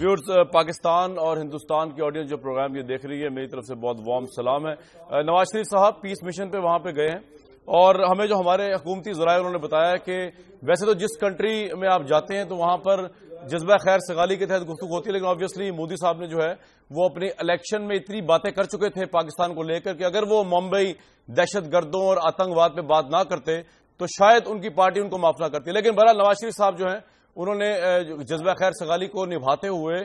Viewers, Pakistan اور ہندوستان کی audience جو پروگرام یہ دیکھ رہی ہے، میری طرف سے بہت وارم سلام ہے۔ نواز شریف صاحب پیس مشن پہ وہاں پہ گئے ہیں اور ہمیں جو ہمارے حکومتی ذرائع انہوں نے بتایا کہ ویسے تو جس کنٹری میں آپ جاتے ہیں تو وہاں پر جذبہ خیر سگالی کے تحت گفتگو ہوتی ہے، لیکن آبویسلی مودی صاحب نے جو ہے وہ اپنی الیکشن میں اتنی باتیں کر چکے تھے پاکستان کو لے کر کہ اگر وہ ممبئی دہشت گردوں اور آتنکواد پہ بات نہ کرتے تو شاید ان کی پارٹی ان کو معاف نہ کرتی۔ لیکن بہرحال نواز شریف صاحب جو ہیں انہوں نے جذبہ خیر سگالی کو نبھاتے ہوئے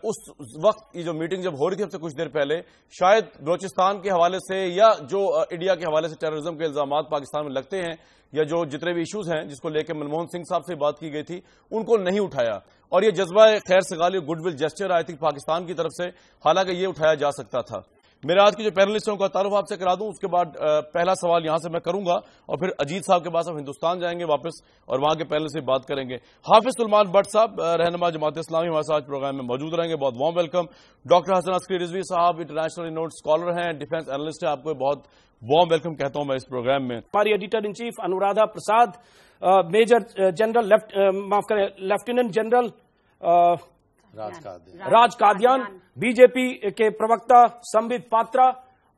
اس وقت یہ جو میٹنگ جب ہو رہی تھی اب سے کچھ دیر پہلے، شاید بلوچستان کے حوالے سے یا جو انڈیا کے حوالے سے ٹیررزم کے الزامات پاکستان میں لگتے ہیں یا جو جتنے بھی ایشوز ہیں جس کو لے کے منموہن سنگھ صاحب سے بات کی گئی تھی ان کو نہیں اٹھایا، اور یہ جذبہ خیر سگالی goodwill gesture I think Pakistan کی طرف سے، حالانکہ یہ اٹھایا جا سکتا تھا۔ میرے آج کے جو پینلسٹوں کا تعارف آپ سے کرا دوں، اس کے بعد پہلا سوال یہاں سے میں کروں گا اور پھر اجیت صاحب کے پاس ہم ہندوستان جائیں گے واپس اور وہاں کے پینل سے بات کریں گے۔ حافظ سلمان بٹ صاحب رہنما جماعت اسلامی ہمارے ساتھ پروگرام میں موجود رہیں گے، بہت وارم ویلکم۔ ڈاکٹر حسن عسکری رضوی صاحب انٹرنیشنل رینوڈ اسکالر ہیں، ڈیفینس اینالسٹ ہیں، آپ کو بہت وارم ویلکم کہتا ہوں میں اس پروگرام میں۔ ہماری editor in chief Anuradha Prasad, major general معاف کریں lieutenant general Raj Kadian, B J P کے پروکتا سمبت پاترا،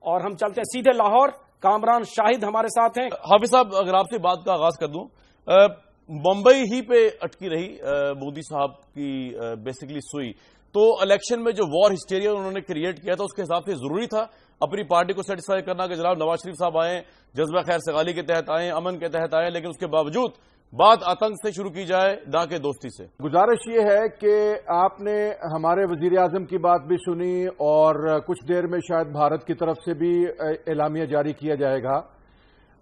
اور ہم چلتے ہیں سیدھے لاہور، کامران شاہد ہمارے ساتھ ہیں۔ حافظ صاحب اگر آپ سے بات کا آغاز کر دوں، ممبئی ہی پہ اٹکی رہی مودی صاحب کی بیسیکلی سوئی، تو الیکشن میں جو وار ہسٹیریا انہوں نے کریٹ کیا تھا اس کے حساب سے ضروری تھا اپنی پارٹی کو سیٹسفائی کرنا کہ جناب نواز شریف صاحب آئے، جذبہ خیر سگالی کے تحت آئے، امن کے تحت آئے، لیکن اس کے باوجود بات آتنک سے شروع کی جائے نہ کہ دوستی سے۔ گزارش یہ ہے کہ آپ نے ہمارے وزیر اعظم کی بات بھی سنی اور کچھ دیر میں شاید بھارت کی طرف سے بھی اعلامیہ جاری کیا جائے گا۔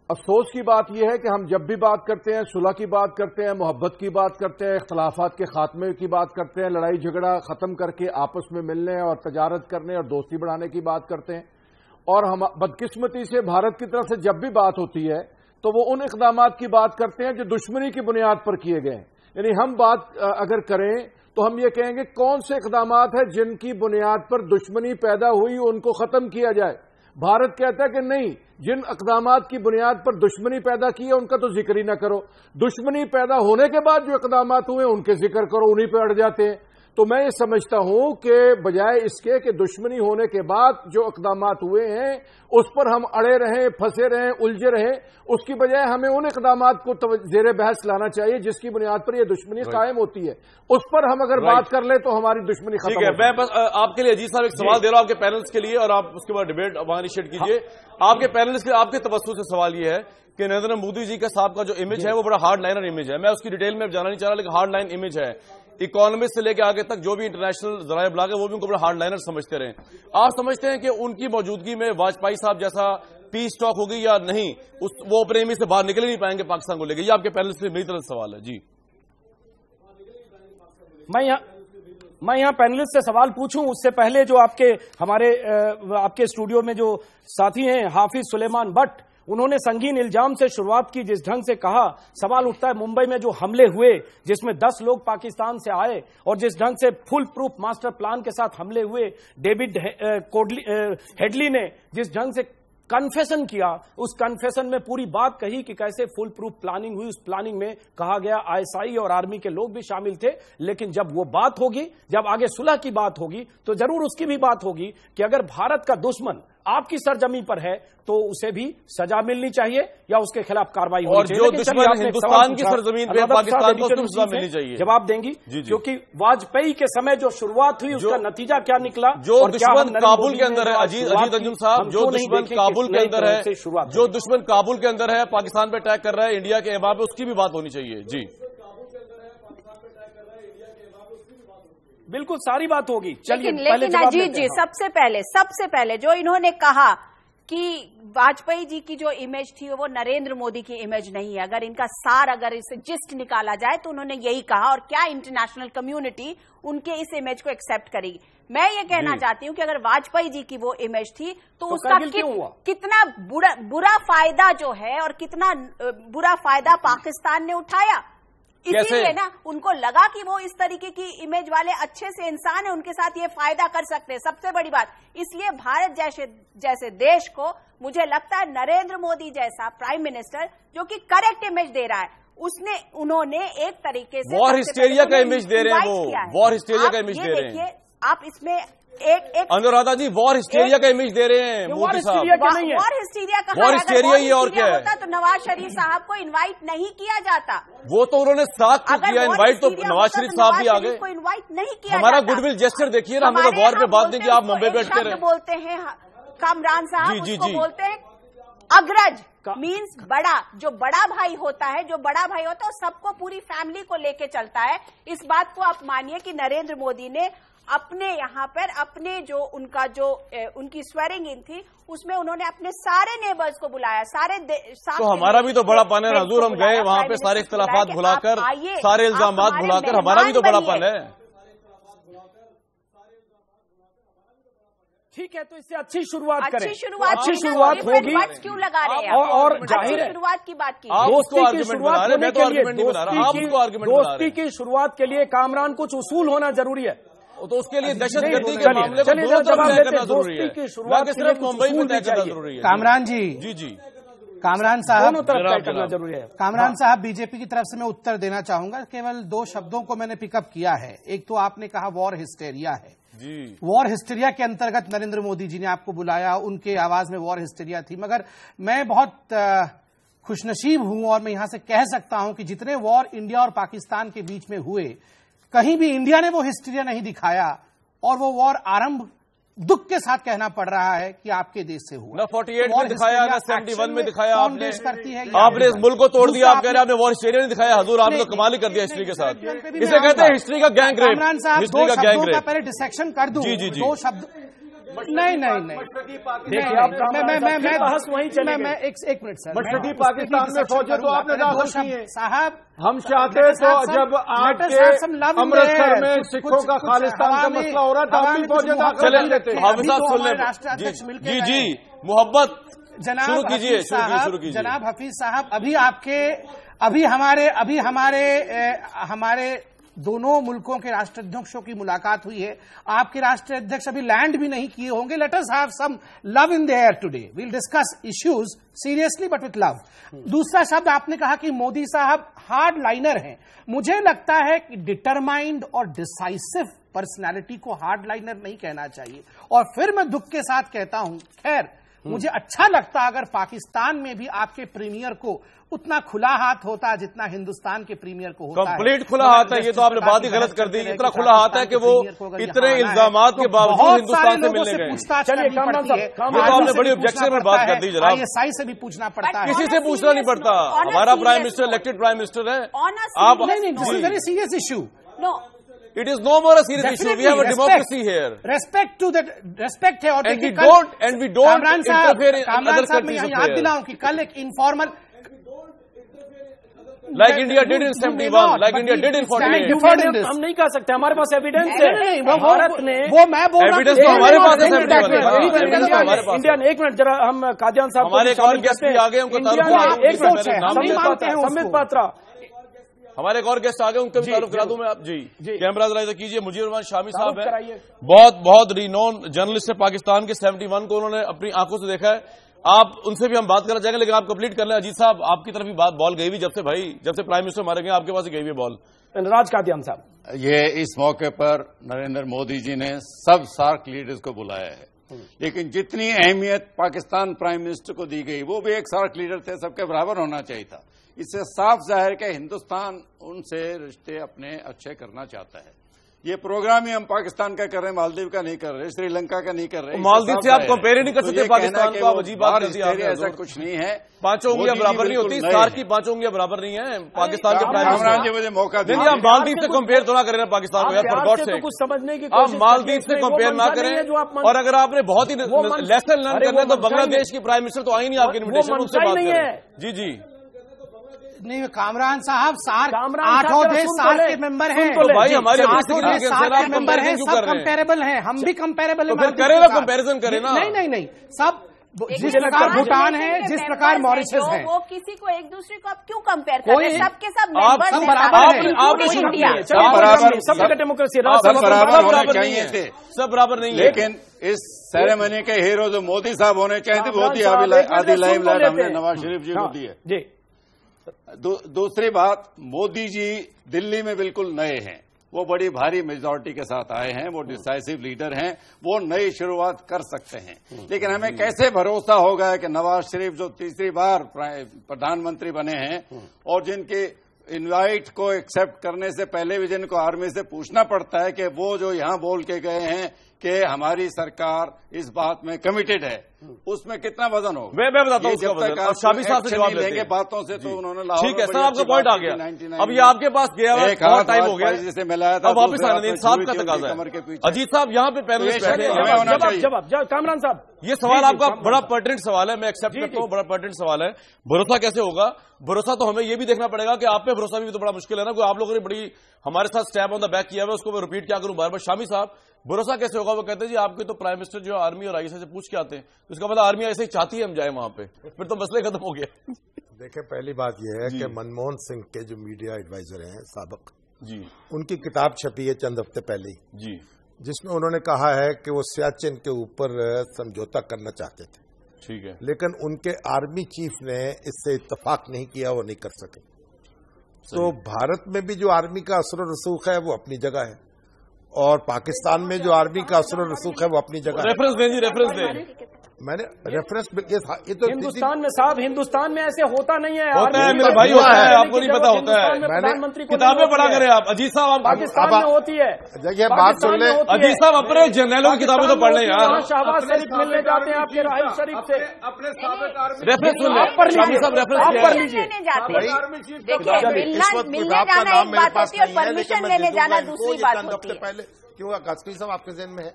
افسوس کی بات یہ ہے کہ ہم جب بھی بات کرتے ہیں، صلح کی بات کرتے ہیں، محبت کی بات کرتے ہیں، اختلافات کے خاتمے کی بات کرتے ہیں، لڑائی جھگڑا ختم کر کے آپس میں ملنے اور تجارت کرنے اور دوستی بڑھانے کی بات کرتے ہیں، اور ہم بدقسمتی سے بھارت کی طرف سے جب بھی بات ہوتی ہے تو وہ ان اقدامات کی بات کرتے ہیں جو دشمنی کی بنیاد پر کیے گئے ہیں۔ یعنی ہم بات اگر کریں تو ہم یہ کہیں گے کون سے اقدامات ہیں جن کی بنیاد پر دشمنی پیدا ہوئی ان کو ختم کیا جائے۔ بھارت کہتا ہے کہ نہیں، جن اقدامات کی بنیاد پر دشمنی پیدا کی ہے ان کا تو ذکر ہی نہ کرو، دشمنی پیدا ہونے کے بعد جو اقدامات ہوئے ان کے ذکر کرو، انہی پہ اڑ جاتے ہیں۔ تو میں یہ سمجھتا ہوں کہ بجائے اس کے کہ دشمنی ہونے کے بعد جو اقدامات ہوئے ہیں اس پر ہم اڑے رہیں، پھنسے رہیں، الجھے رہیں، اس کی بجائے ہمیں ان اقدامات کو زیر بحث لانا چاہیے جس کی بنیاد پر یہ دشمنی قائم ہوتی ہے، اس پر ہم اگر بات کر لیں تو ہماری دشمنی ختم ہوتی ہے۔ میں بس آپ کے لیے اجیت صاحب ایک سوال دے رہا ہوں آپ کے پینلز کے لیے، اور آپ اس کے بعد ڈیبیٹ وہاں انیشیٹ کیجیے۔ آپ کے پینلز کے آپ کے تبصرے سے سوال یہ ہے کہ نریندر مودی جی کا صاحب کا جو امیج ہے وہ بڑا ہارڈ لائنر امیج ہے، میں اس کی ڈیٹیل میں جانا نہیں چاہ رہا لیکن ہارڈ لائن امیج ہے، اکانومسٹ سے لے کے آگے تک جو بھی انٹرنیشنل ذرائع ابلاغ ہے وہ بھی ان کو بڑا ہارڈ لائنر سمجھتے رہے۔ آپ سمجھتے ہیں کہ ان کی موجودگی میں واجپئی صاحب جیسا پیس ٹاک ہوگی یا نہیں، وہ اپنے امیج سے باہر نکل نہیں پائیں گے پاکستان کو لے کے؟ یہ آپ کے پینل سے میری طرف سوال ہے۔ جی میں یہاں پینلسٹ سے سوال پوچھوں اس سے پہلے جو آپ کے اسٹوڈیو میں جو ساتھی ہیں حافظ سلیمان بٹ، انہوں نے سنگین الزام سے شروعات کی، جس ڈھنگ سے کہا، سوال اٹھتا ہے ممبئی میں جو حملے ہوئے جس میں 10 لوگ پاکستان سے آئے اور جس ڈھنگ سے فل پروف ماسٹر پلان کے ساتھ حملے ہوئے، ڈیوڈ ہیڈلی نے جس ڈھنگ سے کنفیشن کیا، اس کنفیشن میں پوری بات کہی کہ کیسے فل پروف پلاننگ ہوئی، اس پلاننگ میں کہا گیا ISI اور آرمی کے لوگ بھی شامل تھے، لیکن جب وہ بات ہوگی، جب آگے صلح کی بات ہوگی تو ضرور اس کی بھی بات ہوگی کہ اگر بھارت کا دشمن آپ کی سرزمین پر ہے تو اسے بھی سزا ملنی چاہیے یا اس کے خلاف کارروائی ہونی چاہیے، اور جو دشمن ہندوستان کی سرزمین پہ پاکستان کو سزا ملنی چاہیے۔ جواب دیں گی کیونکہ واجپئی کے سمے جو شروعات ہوئی اس کا نتیجہ کیا نکلا، جو دشمن کابل کے اندر ہے، اجیت انجم صاحب، جو دشمن کابل کے اندر ہے، جو دشمن کابل کے اندر ہے پاکستان پہ اٹیک کر رہا ہے انڈیا کے احباب، اس کی بھی بات ہونی چاہیے۔ جی بالکل ساری بات ہوگی۔ لیکن اجیت جی سب سے پہلے جو انہوں نے کہا کہ واجپئی جی کی جو امیج تھی وہ نریندر مودی کی امیج نہیں ہے، اگر ان کا سار اگر اسے جسٹ نکالا جائے تو انہوں نے یہی کہا، اور کیا انٹرنیشنل کمیونٹی ان کے اس امیج کو ایکسپٹ کرے گی؟ میں یہ کہنا چاہتی ہوں کہ اگر واجپئی جی کی وہ امیج تھی تو اس کا کتنا برا فائدہ جو ہے اور کتنا برا فائدہ پاکستان نے اٹھایا، اسی لیے نا ان کو لگا کہ وہ اس طریقے کی امیج والے اچھے سے انسان ہیں، ان کے ساتھ یہ فائدہ کر سکتے ہیں۔ سب سے بڑی بات اس لیے بھارت جیسے دیش کو مجھے لگتا ہے نریندر مودی جیسا پرائم منسٹر جو کہ کریکٹ امیج دے رہا ہے، انہوں نے ایک طریقے سے وار ہسٹیریا کا امیج دے رہے ہیں، وہ وار ہسٹیریا کا امیج دے رہے ہیں. آپ اس میں ایک انورادہ جی وار ہسٹیریا کا امیج دے رہے ہیں مودی صاحب. وار ہسٹیریا کا وار ہسٹیریا ہی اور کیا ہے؟ تو نواز شریف صاحب کو انوائٹ نہیں کیا جاتا. وہ تو انہوں نے ساتھ کیا انوائٹ، تو نواز شریف صاحب بھی آگے. کو انوائٹ نہیں کیا. ہمارا گڈ ول جیسچر دیکھیے نا، ہم نے تو وار پہ بات نہیں کی، آپ ممبئی بیٹھ کے بولتے ہیں کامران صاحب اس کو بولتے ہیں اگرج، مینس بڑا. جو بڑا بھائی ہوتا ہے وہ سب کو پوری فیملی کو لے کے چلتا ہے. اس بات کو آپ مانیے کہ نریندر مودی نے اپنے یہاں پر اپنے ان کی سویرنگ ان تھی، اس میں انہوں نے اپنے سارے نیبرز کو بلایا، تو ہمارا بھی تو بڑا پن ہے حضور. ہم گئے وہاں پہ سارے اختلافات بھلا کر، سارے الزامات بھلا کر، ہمارا بھی تو بڑا پن ہے. ٹھیک ہے، تو اس سے اچھی شروعات کریں. اچھی شروعات ہوگی کیوں لگا رہے ہیں؟ اور ظاہر ہے شروعات کی بات کی. دوستی کی شروعات کے لیے کامران کچھ اصول ہونا ضروری ہے. تو اس کے لیے دہشت گردی کے معاملے کو کرنا ضروری ہے، باقی صرف ممبئی میں طے کرنا ضروری ہے. کامران جی جی کامران صاحب کرنا ضروری ہے. کامران صاحب بی جے پی کی طرف سے میں اتر دینا چاہوں گا. کیول 2 شبدوں کو میں نے پک اپ کیا ہے. ایک تو آپ نے کہا وار ہسٹیریا ہے. وار ہسٹیریا کے انترگت نریندر مودی جی نے آپ کو بلایا، ان کے آواز میں وار ہسٹیریا تھی. مگر میں بہت خوش نصیب ہوں اور میں یہاں سے کہہ سکتا ہوں کہ جتنے وار انڈیا اور پاکستان کے بیچ میں ہوئے، کہیں بھی انڈیا نے وہ ہسٹیریا نہیں دکھایا، اور وہ وار آرمبھ دکھ کے ساتھ کہنا پڑ رہا ہے کہ آپ کے دیش سے ہوا. نہ 48 میں دکھایا، نہ 71 میں دکھایا. آپ نے اس ملک کو توڑ دیا. آپ کہہ رہے ہیں آپ نے وار ہسٹیریا نہیں دکھایا. حضور آپ نے تو کمال ہی کر دیا ہسٹری کے ساتھ. اسے کہتے ہیں ہسٹری کا گینگ ریپ. کامران صاحب 2 شبدوں کا پہلے ڈسیکشن کر دوں. 2 شبد نہیں میں ایک منٹ سر. مشرقی پاکستان میں فوجیں تو آپ نے داخل کی ہیں صاحب. ہم چاہتے تو جب آپ کے امرتسر میں سکھوں کا خالصتان کا مسئلہ ہو رہا تھا ہم بھی فوجیں داخل کر دیتے ہیں. جی جی محبت شروع کیجیے. جناب حفیظ صاحب، ابھی ہمارے دونوں ملکوں کے راشٹراध्यکشوں کی ملاقات ہوئی ہے. آپ کے راشٹراध्यکش ابھی لینڈ بھی نہیں کیے ہوں گے. Let us have some love in the air today. We'll discuss issues seriously but with love. دوسرا شبد آپ نے کہا کہ مودی صاحب ہارڈ لائنر ہیں. مجھے لگتا ہے کہ ڈٹرمائنڈ اور ڈسائسو پرسنالٹی کو ہارڈ لائنر نہیں کہنا چاہیے. اور پھر میں دکھ کے ساتھ کہتا ہوں، خیر مجھے اچھا لگتا اگر پاکستان میں بھی آپ کے پریمیئر کو اتنا کھلا ہاتھ ہوتا جتنا ہندوستان کے پریمیئر کو ہوتا ہے. کمپلیٹ کھلا ہاتھ ہے. یہ تو آپ نے بات ہی غلط کر دی. اتنا کھلا ہاتھ ہے کہ وہ اتنے الزامات کے باوجود ہندوستان سے ملنے گئے. آپ نے بڑی آبجیکشن میں بات کر دی جناب. ISI سے بھی پوچھنا پڑتا ہے. کسی سے پوچھنا نہیں پڑتا. ہمارا prime minister elected prime minister ہے. آپ نہیں very serious issue. It is no more a serious issue. We have a democracy here. Respect to that. Respect ہے. اور and we don't interfere in other countries' affairs. یاد دلاؤں کہ کل ایک informal like India did in 71, like India did in 48. ہم نہیں کہہ سکتے. ہمارے پاس ایویڈنس ہے. بھارت نے وہ میں بول رہا ہوں ایویڈنس تو ہمارے پاس ہے. انڈیا نے ایک منٹ ذرا ہم قادیان صاحب ہمارے ایک اور گیسٹ بھی آگے ان کو سمت پاترا ہمارے ایک اور گیسٹ آگے ان کا بھی تعارف کرا دوں میں. آپ جی کیمرہ ذرا کیجیے. مجیر الرحمان شامی صاحب ہیں، بہت رینون جرنلسٹ ہے پاکستان کے. 71 کو انہوں نے اپنی آنکھوں سے دیکھا ہے. آپ ان سے بھی ہم بات کرنا چاہیں گے لیکن آپ کمپلیٹ کر لیں. اجیت صاحب آپ کی طرف بھی بال گئی ہوئی جب سے پرائم منسٹر مارے گئے آپ کے پاس گئی ہوئی بال. راج قادیان صاحب، یہ اس موقع پر نریندر مودی جی نے سب سارک لیڈرز کو بلایا ہے، لیکن جتنی اہمیت پاکستان پرائم منسٹر کو دی گئی وہ بھی ایک سارک لیڈر تھے، سب کے برابر ہونا چاہیے تھا. اس سے صاف ظاہر کہ ہندوستان ان سے رشتے اپنے اچھے کرنا چاہتا ہے. یہ پروگرام ہی ہم پاکستان کا کر رہے ہیں، مالدیو کا نہیں کر رہے، سری لنکا کا نہیں کر رہے. مالدیو سے آپ کمپیئر ہی نہیں کر سکتے پاکستان کو. عجیب بات کرتی ہے. ایسا کچھ نہیں ہے. 5 انگلیاں برابر نہیں ہوتی. سارک کی 5 انگلیاں برابر نہیں ہیں پاکستان کے پرائم کامران جی مجھے موقع دیں. آپ مالدیو سے کمپیئر تو نہ کریں پاکستان کو. فار گاڈ سیک کچھ سمجھنے کی آپ مالدیو سے کمپیئر نہ کریں. اور اگر آپ نے بہت ہی لیسن لرن کرنا تو بنگلہ دیش کی پرائم منسٹر تو آئی نہیں آپ کی انویٹیشن ان سے بات کریں. جی نہیں کامران صاحب سارک 8 دیش سارک کے ممبر ہیں. بھائی ہمارے سارک کے ممبر ہیں، سب کمپیریبل ہیں. ہم بھی کمپیریبل ہیں. کرے نا کمپیریزن کرے نا. نہیں سب جس پرکار بھوٹان ہے، جس پرکار ماریشس ہے، وہ کسی کو ایک دوسرے کو آپ کیوں کمپیئر کر رہے ہیں؟ سب کے سب سب برابر نہیں. لیکن اس سیریمنی کے ہیرو جو مودی صاحب ہونے چاہیے تھے، بہت ہی آدھی لائم لائٹ ہم نے نواز شریف جی کو دی ہے. جی दूसरी बात, मोदी जी दिल्ली में बिल्कुल नए हैं, वो बड़ी भारी मेजॉरिटी के साथ आए हैं, वो डिसाइसिव लीडर हैं, वो नई शुरुआत कर सकते हैं। लेकिन हमें कैसे भरोसा होगा कि नवाज शरीफ जो तीसरी बार प्रधानमंत्री बने हैं और जिनके इनवाइट को एक्सेप्ट करने से पहले भी जिनको आर्मी से पूछना पड़ता है कि वो जो यहां बोल के गए हैं कि हमारी सरकार इस बात में कमिटेड है, उसमें कितना वजन होगा? मैं बताता हूँ उसका वजन। अब शामी साहब से जवाब लेंगे बातों से, तो उन्होंने लाहौर ठीक है सर, आपका पॉइंट आ गया। अब ये आपके पास गया हुआ बहुत टाइम हो गया, जिसे मिलाया था, अब वापस आने दें, इंसाफ का तकाजा है। अजीत साहब यहाँ पे पैनलिस्ट बैठे हैं, जवाब कामरान साहब, ये सवाल आपका बड़ा पर्टिनेंट सवाल है, मैं एक्सेप्ट करता हूँ, बड़ा पर्टिनेंट सवाल है। भरोसा कैसे होगा? भरोसा तो हमें ये भी देखना पड़ेगा कि आप पे भरोसा भी तो बड़ा मुश्किल है ना, कोई आप लोगों ने बड़ी हमारे साथ स्टैप ऑन द बैक किया हुआ, उसको मैं रिपीट क्या करूं बार बार। शामी साहब, भरोसा कैसे होगा? वो कहते हैं जी आपके तो प्राइम मिनिस्टर जो आर्मी और आईएसआई से पूछ के आते हैं, तो इसका मतलब आर्मी ऐसे ही चाहती है हम जाए वहां पे, फिर तो मसले खत्म हो गया। देखिए, पहली बात यह है कि मनमोहन सिंह के जो मीडिया एडवाइजर हैं साबिक जी, उनकी किताब छपी है चंद हफ्ते पहले ही जी, जिसमें उन्होंने कहा है कि वो सियाचिन के ऊपर समझौता करना चाहते थे, ठीक है, लेकिन उनके आर्मी चीफ ने इससे इत्तेफाक नहीं किया, वो नहीं कर सके। तो भारत में भी जो आर्मी का असर और रसूख है वो अपनी जगह है, और पाकिस्तान में जो आर्मी का असर और रसूख है वो अपनी जगह है। रेफरेंस दें जी, रेफरेंस दें। मैंने रेफरेंस ये तो हिंदुस्तान में साहब, हिंदुस्तान में ऐसे होता नहीं है। होता है मेरे भाई, होता है, आपको नहीं पता होता है। प्रधानमंत्री किताबें पढ़ा करें आप। अजीत साहब, पाकिस्तान में होती है। ये बात सुन ले अजीत साहब, अपने जनरलों की किताबें तो पढ़ लें यार। शहबाज शरीफ मिलने जाते हैं आपके राहिल शरीफ से, अपने साबिक आर्मी रेफरेंस सुन लें, आप पढ़ लीजिए, साहब रेफरेंस आप पढ़ किया है। लीजिए। देखिए, मिलने जाना एक बात होती है और परमिशन लेने जाना दूसरी बात होती है। पहले क्यों कास्की साहब आपके ज़हन में है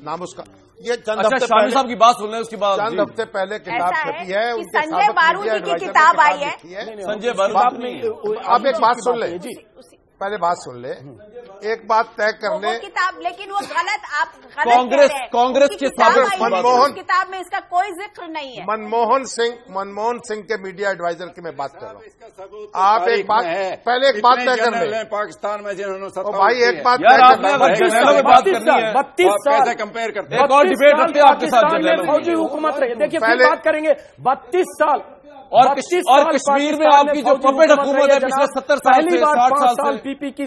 नाम उसका? ये चंद अच्छा, हफ्ते शामी पहले साहब की बात सुन लें, उसके बाद चंद हफ्ते पहले किताब छपी है, उनके संजय बारूदी की किताब आई है। संजय बारूदी, आप एक बात सुन ले, पहले बात सुन ले, एक बात तय कर ले। वो किताब, लेकिन वो गलत, आप गलत कांग्रेस कह रहे हैं। कांग्रेस के साबिक मनमोहन किताब में इसका कोई जिक्र नहीं है। मनमोहन सिंह के मीडिया एडवाइजर की मैं बात कर रहा हूँ। आप एक बात पहले एक बात तय कर ले। पाकिस्तान में जिन्होंने भाई एक बात यार, आपने अगर जनरलों में बात करनी है, 32 साल कैसे कंपेयर करते हैं? एक और डिबेट रखते हैं आपके साथ पाकिस्तान में जनरलों फौजी में। हुकूमत रही। देखिए, फिर पहले- बात करेंगे 32 साल और कश्मीर में आपकी जो पपेट हुकूमत है पिछले 70 साल से, 60 साल से, पीपी की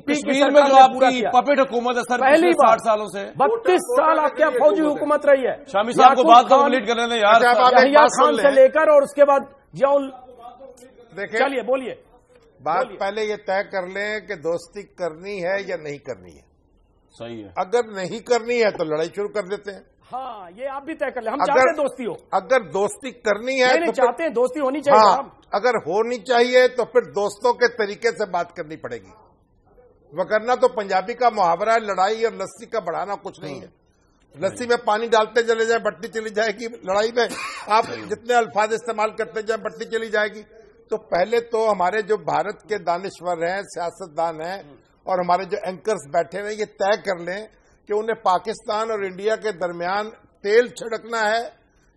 कश्मीर में जो आपकी पपेट हुकूमत है सर, पहली पिछले 60 बार सालों से। 32 साल आपके यहाँ फौजी हुकूमत रही है। शामी साहब को बात को कंप्लीट करने दें यार। अच्छा, आप एक यहिया बात सुन खान ले। से लेकर और उसके बाद जियाउल, देखिए, चलिए बोलिए। बात पहले ये तय कर लें कि दोस्ती करनी है या नहीं करनी है। सही है, अगर नहीं करनी है तो लड़ाई शुरू कर देते हैं। हाँ, ये आप भी तय कर ले। हम चाहते हैं दोस्ती हो। अगर दोस्ती करनी है नहीं, तो चाहते हैं दोस्ती होनी चाहिए। हाँ, साहब, अगर होनी चाहिए तो फिर दोस्तों के तरीके से बात करनी पड़ेगी। वरना तो पंजाबी का मुहावरा है, लड़ाई और लस्सी का बढ़ाना कुछ नहीं है। लस्सी में पानी डालते चले जाए, बट्टी चली जाएगी। लड़ाई में आप जितने अल्फाज इस्तेमाल करते जाए, बट्टी चली जाएगी। तो पहले तो हमारे जो भारत के दानिश्वर हैं, सियासतदान हैं, और हमारे जो एंकर्स बैठे हुए, ये तय कर लें कि उन्हें पाकिस्तान और इंडिया के दरमियान तेल छिड़कना है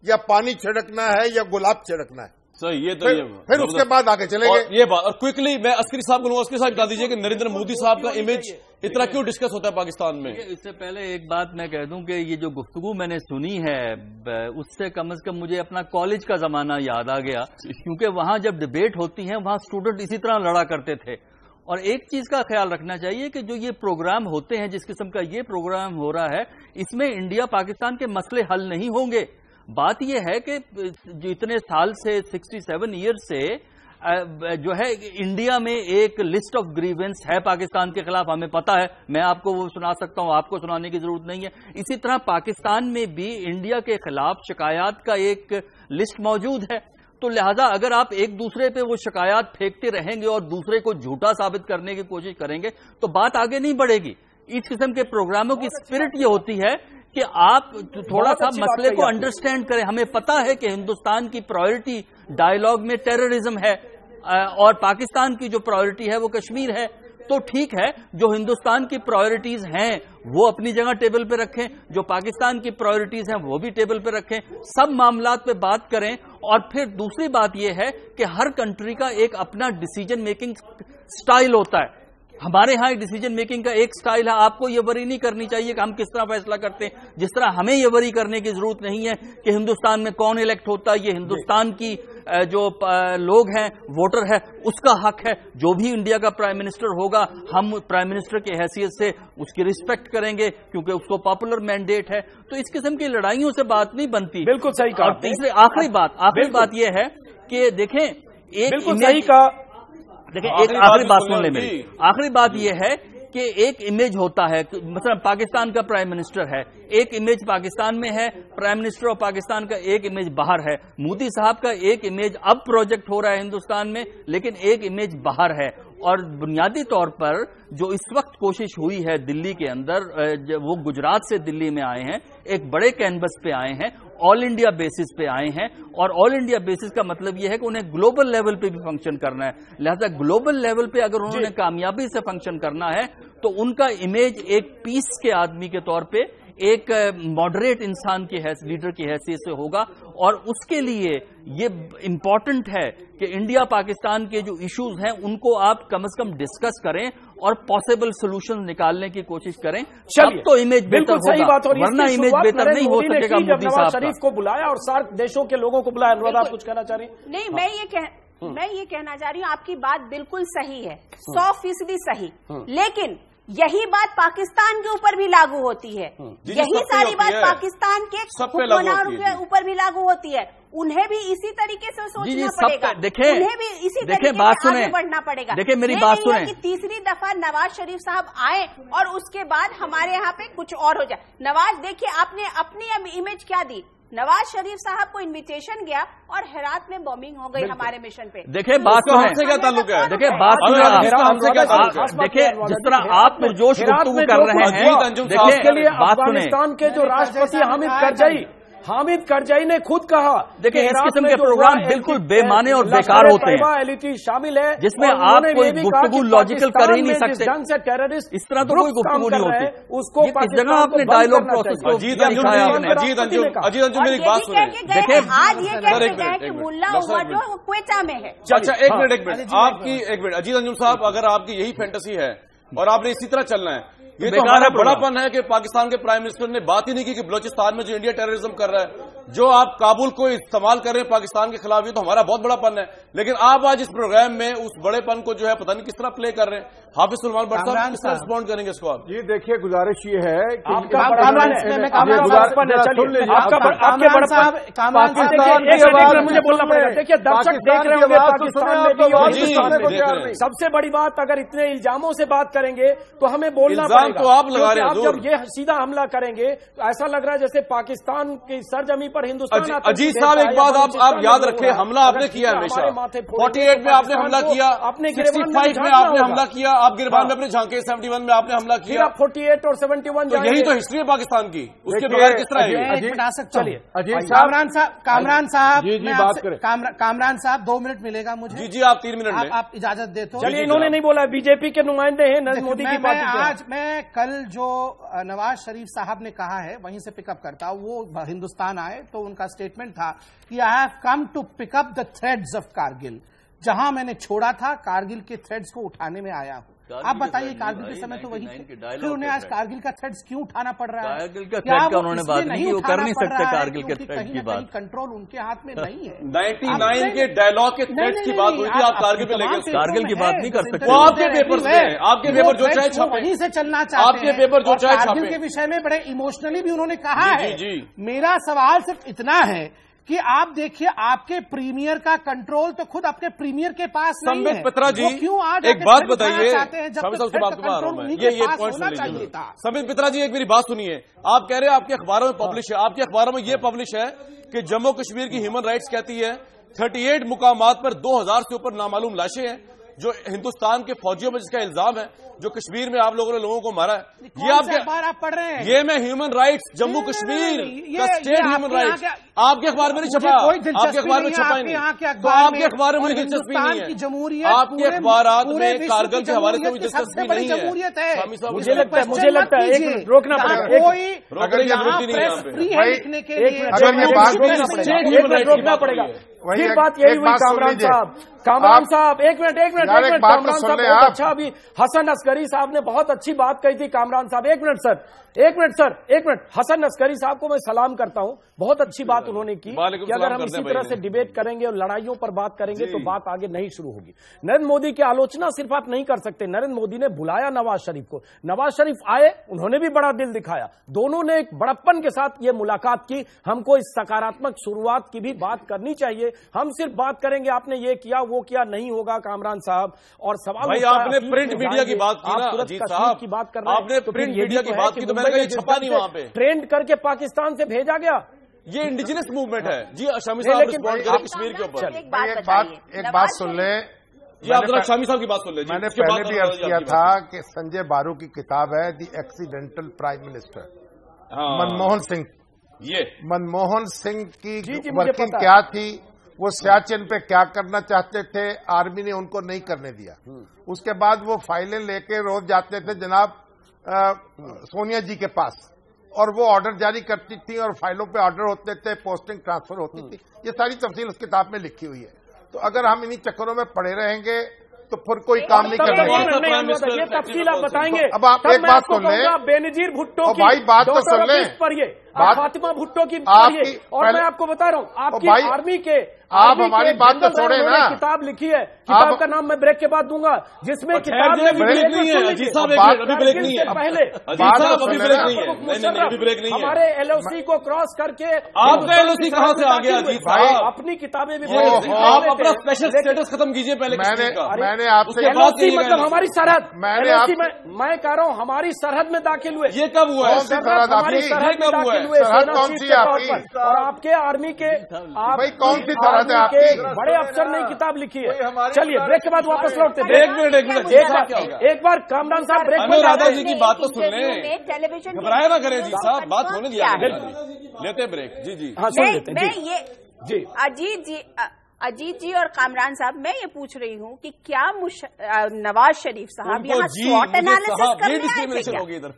या पानी छिड़कना है या गुलाब छिड़कना है। सही, ये तो फिर उसके बाद आगे चलेंगे। और ये बात, और क्विकली मैं अस्करी साहब को लूंगा, अस्करी साहब बता दीजिए कि नरेंद्र मोदी साहब का इमेज इतना क्यों डिस्कस होता है पाकिस्तान में? इससे पहले एक बात मैं कह दूं कि ये जो गुफ्तगू मैंने सुनी है, उससे कम से कम मुझे अपना कॉलेज का जमाना याद आ गया, क्योंकि वहां जब डिबेट होती है वहां स्टूडेंट इसी तरह लड़ा करते थे। और एक चीज का ख्याल रखना चाहिए कि जो ये प्रोग्राम होते हैं, जिस किस्म का ये प्रोग्राम हो रहा है, इसमें इंडिया पाकिस्तान के मसले हल नहीं होंगे। बात यह है कि जो इतने साल से 67 ईयर से जो है इंडिया में एक लिस्ट ऑफ ग्रीवेंस है पाकिस्तान के खिलाफ, हमें पता है। मैं आपको वो सुना सकता हूं, आपको सुनाने की जरूरत नहीं है। इसी तरह पाकिस्तान में भी इंडिया के खिलाफ शिकायत का एक लिस्ट मौजूद है। तो लिहाजा अगर आप एक दूसरे पे वो शिकायत फेंकते रहेंगे और दूसरे को झूठा साबित करने की कोशिश करेंगे तो बात आगे नहीं बढ़ेगी। इस किस्म के प्रोग्रामों की स्पिरिट ये होती है कि आप थोड़ा सा मसले को अंडरस्टैंड करें। हमें पता है कि हिंदुस्तान की प्रायोरिटी डायलॉग में टेररिज्म है और पाकिस्तान की जो प्रायोरिटी है वो कश्मीर है। तो ठीक है, जो हिंदुस्तान की प्रायोरिटीज हैं वो अपनी जगह टेबल पे रखें, जो पाकिस्तान की प्रायोरिटीज हैं वो भी टेबल पे रखें, सब मामलात पे बात करें। और फिर दूसरी बात यह है कि हर कंट्री का एक अपना डिसीजन मेकिंग स्टाइल होता है। हमारे यहां डिसीजन मेकिंग का एक स्टाइल है। आपको ये वरी नहीं करनी चाहिए कि हम किस तरह फैसला करते हैं, जिस तरह हमें ये वरी करने की जरूरत नहीं है कि हिंदुस्तान में कौन इलेक्ट होता है। ये हिंदुस्तान की जो लोग ہیں ووٹر ہے اس کا حق ہے. جو بھی انڈیا کا پرائم منسٹر ہوگا ہم پرائم منسٹر کی حیثیت سے اس کی رسپیکٹ کریں گے کیونکہ اس کو پاپولر مینڈیٹ ہے. تو اس قسم کی لڑائیوں سے بات نہیں بنتی. بالکل صحیح کہا. اور تیسری آخری بات یہ ہے کہ دیکھیں ایک آخری بات سن لیں میری. آخری بات یہ ہے کہ ایک امیج ہوتا ہے, مثلا پاکستان کا پرائم منسٹر ہے, ایک امیج پاکستان میں ہے, پرائم منسٹر آف پاکستان کا ایک امیج باہر ہے. مودی صاحب کا ایک امیج اب پروجیکٹ ہو رہا ہے ہندوستان میں, لیکن ایک امیج باہر ہے. اور بنیادی طور پر جو اس وقت کوشش ہوئی ہے دلی کے اندر, وہ گجرات سے دلی میں آئے ہیں, ایک بڑے کینوس پہ آئے ہیں, آل انڈیا بیسس پہ آئے ہیں. اور آل انڈیا بیسس کا مطلب یہ ہے کہ انہیں گلوبل لیول پہ بھی فنکشن کرنا ہے. لہذا گلوبل لیول پہ اگر انہوں نے کامیابی سے فنکشن کرنا ہے تو ان کا امیج ایک پیس کے آدمی کے طور پہ, ایک ماڈریٹ انسان کی لیڈر کی حیثیت سے ہوگا. اور اس کے لیے یہ امپورٹنٹ ہے کہ انڈیا پاکستان کے جو ایشوز ہیں ان کو آپ کم از کم ڈسکس کریں اور پاسبل سولوشن نکالنے کی کوشش کریں. اب تو امیج بہتر ہوگا, ورنہ امیج بہتر نہیں ہو سکے گا. مودی نواز شریف کو بلایا اور سارک دیشوں کے لوگوں کو بلایا. انورادا آپ کچھ کہنا چاہ رہی ہیں؟ نہیں, میں یہ کہنا چاہ رہی ہوں آپ کی بات بالکل صحیح ہے, 100% صحیح, لیکن یہی بات پاکستان کے اوپر بھی لاگو ہوتی ہے. یہی ساری بات پاکستان کے حکمرانوں کے اوپر بھی لاگو ہوتی ہے. انہیں بھی اسی طریقے سے سوچنا پڑے گا, انہیں بھی اسی طریقے سے آگے بڑھنا پڑے گا. دیکھیں میری بات سنیں کہ تیسری دفعہ نواز شریف صاحب آئے اور اس کے بعد ہمارے یہاں پہ کچھ اور ہو جائے. نواز دیکھیے آپ نے اپنی امیج کیا دی. نواز شریف صاحب کو انویٹیشن گیا اور ہرات میں بومبنگ ہو گئی ہمارے مشن پہ. دیکھیں بات ہم سے کیا تعلق ہے, دیکھیں بات دیکھیں جس طرح آپ پرجوش گفتگو کر رہے ہیں, دیکھیں افغانستان کے جو راشٹرپتی حامد کرزئی نے خود کہا دیکھیں اس قسم کے پروگرام بالکل بے معنی اور بیکار ہوتے ہیں شامل ہے جس میں آپ کوئی گفتگو لاجیکل کر ہی نہیں سکتے. اس طرح تو کوئی گفتگو نہیں ہوتی. اس کو کس جگہ آپ نے ڈائیلاگ پروسیس کو اجیت انجم میری بات سنیں. دیکھیں آج یہ کہتے ہیں کہ ملا عمر جو کوئٹہ میں ہے. اچھا ایک منٹ آپ کی, ایک منٹ اجیت انجم صاحب, اگر آپ کی یہی فینٹیسی ہے اور آپ نے اسی طرح چلنا ہے, یہ تو ہمارا بڑا پن ہے کہ پاکستان کے پرائم منسٹر نے بات ہی نہیں کی کہ بلوچستان میں جو انڈیا ٹیررزم کر رہا ہے, جو آپ کابل کو استعمال کر رہے ہیں پاکستان کے خلاف, یہ تو ہمارا بہت بڑا پن ہے. لیکن آپ آج اس پروگرام میں اس بڑے پن کو جو ہے پتہ نہیں کس طرح پلے کر رہے ہیں. حافظ سلمان بٹ صاحب کس طرح رسپونڈ کریں گے اس کو آپ؟ یہ دیکھیے گزارش یہ ہے کہ مجھے بولنا پڑے گا. دیکھیے درشک دیکھ رہے ہوں گے پاکستان میں سب سے بڑی بات, اگر اتنے الزاموں سے بات کریں گے تو ہمیں بولنا پڑے گا. تو آپ لگا رہے ہیں, آپ جب یہ سیدھا حملہ کریں گے تو ایسا لگ رہا ہے جیسے پاکستان کی سرزمین پر ہندوستان. اجیت صاحب ایک بات آپ یاد رکھیں, حملہ آپ نے کیا ہمیشہ. 48 میں آپ نے حملہ کیا, 65 میں آپ نے حملہ کیا, آپ گربان میں اپنے جھانکے, 71 میں آپ نے حملہ کیا. 48 اور 71 یہی تو ہسٹری ہے پاکستان کی, اس کے بغیر کس طرح ہے. چلیے کامران صاحب 2 منٹ ملے گا مجھے. جی آپ 3 منٹ لیں, آپ اجازت دے تو. چلیے انہوں نے نہیں بولا, بی جے پی کے نمائندے ہیں نریندر مودی کی پارٹی کے. آج میں کل جو نواز شریف صاحب نے کہا ہے وہیں سے پک اپ کرتا. وہ ہندوستان آئے تو ان کا اسٹیٹمنٹ تھا کہ I have come to pick up the threads of Kargil. جہاں میں نے چھوڑا تھا کارگل کے تھریڈز کو اٹھانے میں آیا ہوں. آپ بتائیے کارگل کے سمے تو وہی تھے, پھر انہیں آج کارگل کا تھریڈز کیوں اٹھانا پڑ رہا ہے؟ کارگل کا تھریڈ کا انہوں نے بات نہیں کی, وہ کر نہیں سکتے کارگل کے تھریڈ کی بات. کنٹرول ان کے ہاتھ میں نہیں ہے. 99 کے ڈائلاگ کے تھریڈ کی بات ہوئی تھی, آپ کارگل پہ لے گئے. کارگل کی بات نہیں کر سکتے. وہ آپ کے پیپر میں, آپ کے پیپر جو چاہے چھاپیں, وہیں سے چلنا چاہتے ہیں. آپ کے پیپر جو چاہے چھاپیں. کارگل کے وشے میں بڑے ایموشنلی بھی انہوں نے کہا ہے. میرا سوال صرف اتنا ہے کہ آپ دیکھیے آپ کے پریمیئر کا کنٹرول تو خود آپ کے پریمیئر کے پاس نہیں ہے. سمبت پترا جی ایک بات بتائیے, یہ پوائنٹ سمبت پترا جی ایک میری بات سنیے. آپ کہہ رہے ہیں آپ کے اخباروں میں پبلش ہے, آپ کے اخباروں میں یہ پبلش ہے کہ جموں کشمیر کی ہیومن رائٹس کہتی ہے 38 مقامات پر 2000 سے اوپر نامعلوم لاشیں ہیں جو ہندوستان کے فوجیوں میں جس کا الزام ہے, جو کشمیر میں آپ لوگوں نے لوگوں کو مارا ہے. یہ آپ پڑھ رہے ہیں, یہ میں ہیومن رائٹس جموں کشمیر کا اسٹیٹ ہیومن رائٹس آپ کے اخبار میں نہیں چھپا, آپ کے اخبار میں چھپا ہی نہیں, تو آپ کے اخبار میں دلچسپی نہیں ہے. آپ کے اخبارات میں کارگل کے حوالے سے دلچسپی نہیں ہے. مجھے لگتا ہے روکنا پڑے گا, फिर बात यही हुई कामरान साहब एक मिनट कामरान साहब बहुत अच्छा, अभी हसन अस्करी साहब ने बहुत अच्छी बात कही थी। कामरान साहब एक मिनट हसन अस्करी साहब को मैं सलाम करता हूं, बहुत अच्छी बात उन्होंने की कि अगर हम इसी तरह से डिबेट करेंगे और लड़ाइयों पर बात करेंगे तो बात आगे नहीं शुरू होगी। नरेंद्र मोदी की आलोचना सिर्फ आप नहीं कर सकते। नरेंद्र मोदी ने बुलाया नवाज शरीफ को, नवाज शरीफ आए, उन्होंने भी बड़ा दिल दिखाया, दोनों ने एक बड़प्पन के साथ ये मुलाकात की। हमको इस सकारात्मक शुरुआत की भी बात करनी चाहिए। हम सिर्फ बात करेंगे आपने ये किया वो किया, नहीं होगा कामरान साहब। और सवाल भाई आपने प्रिंट मीडिया की बात की ना अजीत साहब, की बात कर रहे हैं, आपने प्रिंट मीडिया की बात की तो मैंने कहा छपा नहीं वहां पे, ट्रेंड करके पाकिस्तान से भेजा गया। ये इंडिजिनस मूवमेंट है जी। शामी साहब रिस्पॉन्ड करें कश्मीर के ऊपर। एक बात सुन ले जी, आप जरा शामी साहब की बात सुन ले। मैंने पहले भी अर्ज किया था कि संजय बारू की किताब है the accidental prime minister, Manmohan Singh. ये मनमोहन सिंह की वर्किंग क्या थी, वो सियाचिन पे क्या करना चाहते थे, आर्मी ने उनको नहीं करने दिया। उसके बाद वो फाइलें लेके रोज जाते थे जनाब सोनिया जी के पास, और वो ऑर्डर जारी करती थी और फाइलों पे ऑर्डर होते थे, पोस्टिंग ट्रांसफर होती थी। ये सारी तफसील उस किताब में लिखी हुई है। तो अगर हम इन्हीं चक्करों में पड़े रहेंगे तो फिर कोई काम नहीं करना चाहिए। ये तफसील आप बताएंगे। अब आप एक बात सुन लें, बेनजीर भुट्टो की भाई बात तो सुन लें, पढ़िए फातिमा भुट्टो की पढ़िए। और मैं आपको बता रहा हूँ आपकी आर्मी के, आप हमारी बात तो छोड़े ना, किताब लिखी है, किताब का नाम मैं ब्रेक के बाद दूंगा, जिसमें किताब ब्रेक नहीं है अजीत साहब, अभी ब्रेक नहीं है पहले ब्रेक नहीं है। हमारे एलओसी को क्रॉस करके आपका एलओसी कहाँ से आ गया अजीत साहब? अपनी किताबें भी आप अपना स्पेशल स्टेटस खत्म कीजिए पहले। मैंने आपसे एलओसी मतलब हमारी सरहद, मैं कह रहा हूँ हमारी सरहद में दाखिल हुए। ये कब हुआ है? हमारी सरहद में दाखिल हुए सेना चीफ के तौर पर। और आपके आर्मी के भाई कौन सी सरहद है आपकी? बड़े अफसर ने किताब लिखी है। चलिए ब्रेक के बाद वापस लौटते हैं। एक बार कामरान साहब ब्रेक में राधा जी की बात तो सुन लें, टेलीविजन घबराया ना करें जी साहब, बात होने दिया लेते ब्रेक। जी हाँ सुन लेते हैं जी। अजीत जी और कामरान साहब, मैं ये पूछ रही हूँ कि क्या नवाज शरीफ साहब यहाँ स्वॉट एनालिसिस करने आए थे क्या? इधर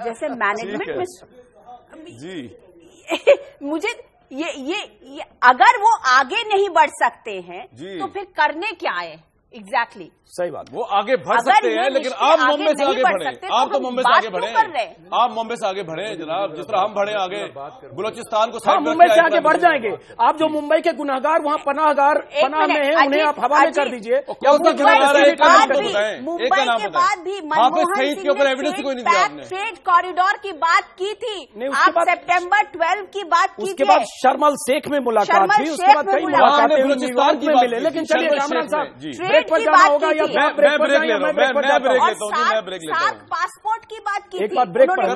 जैसे मैनेजमेंट में जी मुझे ये अगर वो आगे नहीं बढ़ सकते हैं तो फिर करने क्या है एग्जैक्टली? सही बात, वो आगे बढ़ सकते हैं लेकिन आप मुंबई से आगे बढ़े, आप तो मुंबई से आगे बढ़े, आप मुंबई से आगे बढ़े जनाब, जिस तरह हम बढ़े आगे बलूचिस्तान को। हाँ, मुंबई से आगे बढ़ जाएंगे। आप जो मुंबई के गुनाहगार वहाँ पनाह में हैं, उन्हें आप हवाले कर दीजिए। मुंबई के बाद भी मनमोहन सिंह ने ट्रेड कॉरिडोर की बात की थी, आप सितंबर 12 की बात की थी। उसके बाद शर्मल शेख में मुलाकात हुई, उसके बाद कई मुलाकातें न्यूयॉर्क में मिले। लेकिन चलिए कामरान साहब ब्रेक पर जाना होगा या मैं ब्रेक ले रहा हूँ। पासपोर्ट की बात की, एक बार ब्रेक पर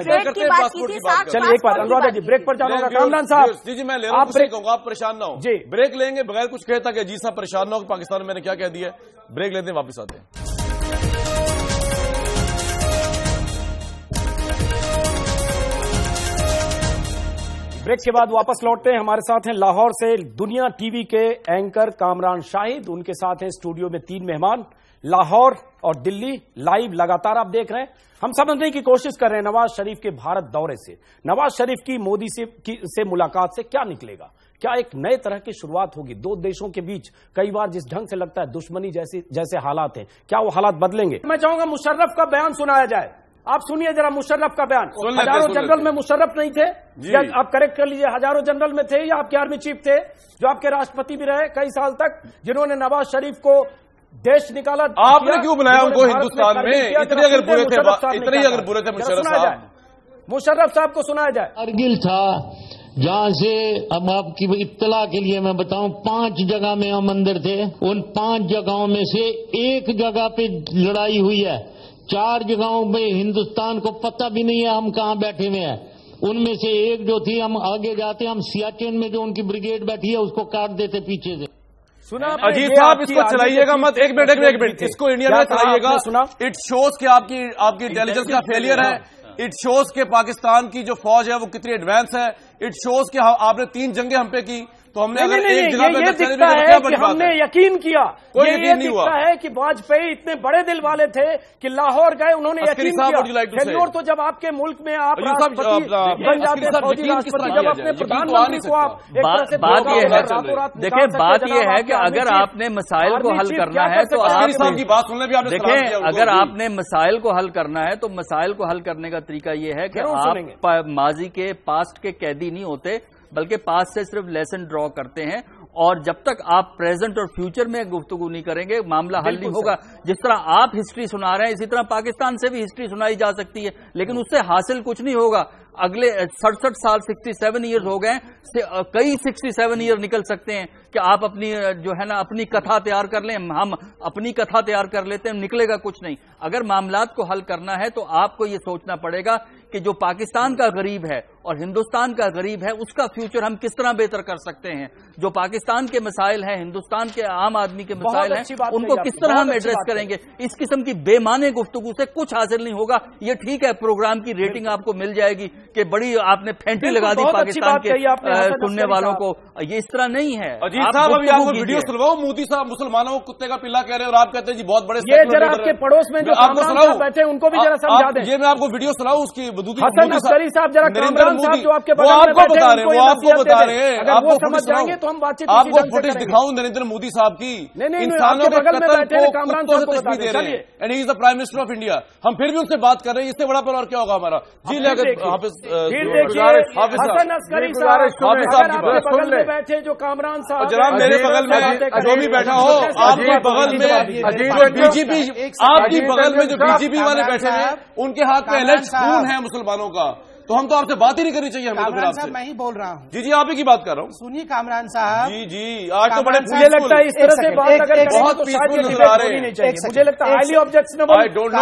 चलिए, एक बार अनुराधा जी ब्रेक पर जाना होगा। कामरान साहब जी मैं ले रहा हूँ, ब्रेक कहूँगा, आप परेशान ना हो जी। ब्रेक लेंगे बगैर कुछ कहता कि अजीत साहब परेशान ना हो, पाकिस्तान में मैंने क्या कह दिया। ब्रेक लेते हैं, वापस आते हैं। ब्रेक के बाद वापस लौटते हैं। हमारे साथ हैं लाहौर से दुनिया टीवी के एंकर कामरान शाहिद, उनके साथ हैं स्टूडियो में 3 मेहमान। लाहौर और दिल्ली लाइव लगातार आप देख रहे हैं। हम समझने की कोशिश कर रहे हैं नवाज शरीफ के भारत दौरे से, नवाज शरीफ की मोदी से मुलाकात से क्या निकलेगा, क्या एक नए तरह की शुरुआत होगी? दो देशों के बीच कई बार जिस ढंग से लगता है दुश्मनी जैसे हालात हैं, क्या वो हालात बदलेंगे? मैं चाहूंगा मुशर्रफ का बयान सुनाया जाए। आप सुनिए जरा मुशर्रफ का बयान। हजारों जनरल में मुशर्रफ नहीं थे या आप करेक्ट कर लीजिए, हजारों जनरल में थे या आपके आर्मी चीफ थे, जो आपके राष्ट्रपति भी रहे कई साल तक, जिन्होंने नवाज शरीफ को देश निकाला। आपने क्यों बुलाया उनको हिंदुस्तान में? इतने अगर बुरे थे मुशर्रफ साहब को सुनाया जाए। कारगिल था जहाँ से, अब आपकी इत्तला के लिए मैं बताऊं, 5 जगह में हम अंदर थे। उन 5 जगहों में से एक जगह पे लड़ाई हुई है, 4 जगहों में हिंदुस्तान को पता भी नहीं है हम कहाँ बैठे हुए हैं। उनमें से एक जो थी, हम आगे जाते, हम सियाचिन में जो उनकी ब्रिगेड बैठी है उसको काट देते पीछे से। सुना अजीत साहब, इसको चलाइएगा मत, एक मिनट, इसको इंडिया में चलाइएगा। सुना, इट शोज कि आपकी इंटेलिजेंस का फेलियर है। इट शोज के पाकिस्तान की जो फौज है वो कितनी एडवांस है। इट शोज कि आपने 3 जंगें हम पे की, तो हमने अगर नहीं, एक जगह ये दिखता है कि हमने यकीन किया, कोई ये यकीन नहीं हुआ दिखता है कि वाजपेयी इतने बड़े दिल वाले थे कि लाहौर गए, उन्होंने यकीन किया। फेल्योर तो जब आपके मुल्क में आप राष्ट्रपति बन जाते, फौजी राष्ट्रपति, जब अपने प्रधानमंत्री को आप बात ये है, देखिए बात ये है कि अगर आपने मसाइल को हल करना है तो आप की बात सुनने भी आपने देखिए, अगर आपने मसाइल को हल करना है तो मसाइल को हल करने का तरीका ये है कि आप माजी के पास्ट के कैदी नहीं होते, बल्कि पास्ट से सिर्फ लेसन ड्रॉ करते हैं, और जब तक आप प्रेजेंट और फ्यूचर में गुफ्तगू नहीं करेंगे मामला हल नहीं होगा। जिस तरह आप हिस्ट्री सुना रहे हैं इसी तरह पाकिस्तान से भी हिस्ट्री सुनाई जा सकती है, लेकिन उससे हासिल कुछ नहीं होगा। अगले 67 साल 67 ईयर्स हो गए, कई 67 ईयर निकल सकते हैं कि आप अपनी जो है ना अपनी कथा तैयार कर लें, हम अपनी कथा तैयार कर लेते हैं, निकलेगा कुछ नहीं। अगर मामलात को हल करना है तो आपको ये सोचना पड़ेगा कि जो पाकिस्तान का गरीब है और हिंदुस्तान का गरीब है उसका फ्यूचर हम किस तरह बेहतर कर सकते हैं। जो पाकिस्तान के मसाइल हैं, हिंदुस्तान के आम आदमी के मसाइल हैं, उनको किस तरह हम एड्रेस करेंगे। इस किस्म की बेमाने गुफ्तगू से कुछ हासिल नहीं होगा। ये ठीक है, प्रोग्राम की रेटिंग आपको मिल जाएगी कि बड़ी आपने फेंटी लगा दी पाकिस्तान के सुनने वालों को, ये इस तरह नहीं है। अजीत साहब, अभी आपको वीडियो सुनवाओ, मोदी साहब मुसलमानों को कुत्ते का पिल्ला कह रहे हैं और आप कहते हैं जी बहुत बड़े। ये जरा आपके पड़ोस में जो कामरान साहब बैठे हैं उनको भी जरा समझा दें। ये मैं आपको वीडियो सुनाऊं उसकी हसन अस्करी साहब, जरा कामरान साहब जो आपके बगल में बैठे हैं वो आपको बता रहे हैं, अगर वो समझ जाएंगे तो हम बातचीत आपको फुटेज दिखाऊं नरेंद्र मोदी साहब की। इंसानों के कत्ल को कुत्तों से तस्वीर दे रहे हैं, and he is the prime minister of India. हम फिर भी उनसे बात कर रहे हैं, इससे बड़ा पर और क्या होगा हमारा। जी हसन अस्करी साहब बगल में बैठे जो कामरान साहब, जनाब मेरे बगल में जो भी बैठा हो, आपके बगल में बीजेपी, आपकी बगल में जो बीजेपी वाले बैठे हैं उनके हाथ में अलग खून है मुसलमानों का, तो हम तो आपसे बात ही नहीं करनी चाहिए। हमें तो फिर आपसे मैं ही बोल रहा हूँ। जी आप ही की बात कर रहा हूँ। सुनिए कामरान साहब। जी आज तो बड़े मुझे लगता है इस तरह से बात अगर बहुत पीसफुल नजर आ रहे हैं। मुझे लगता है हाईली ऑब्जेक्शनेबल,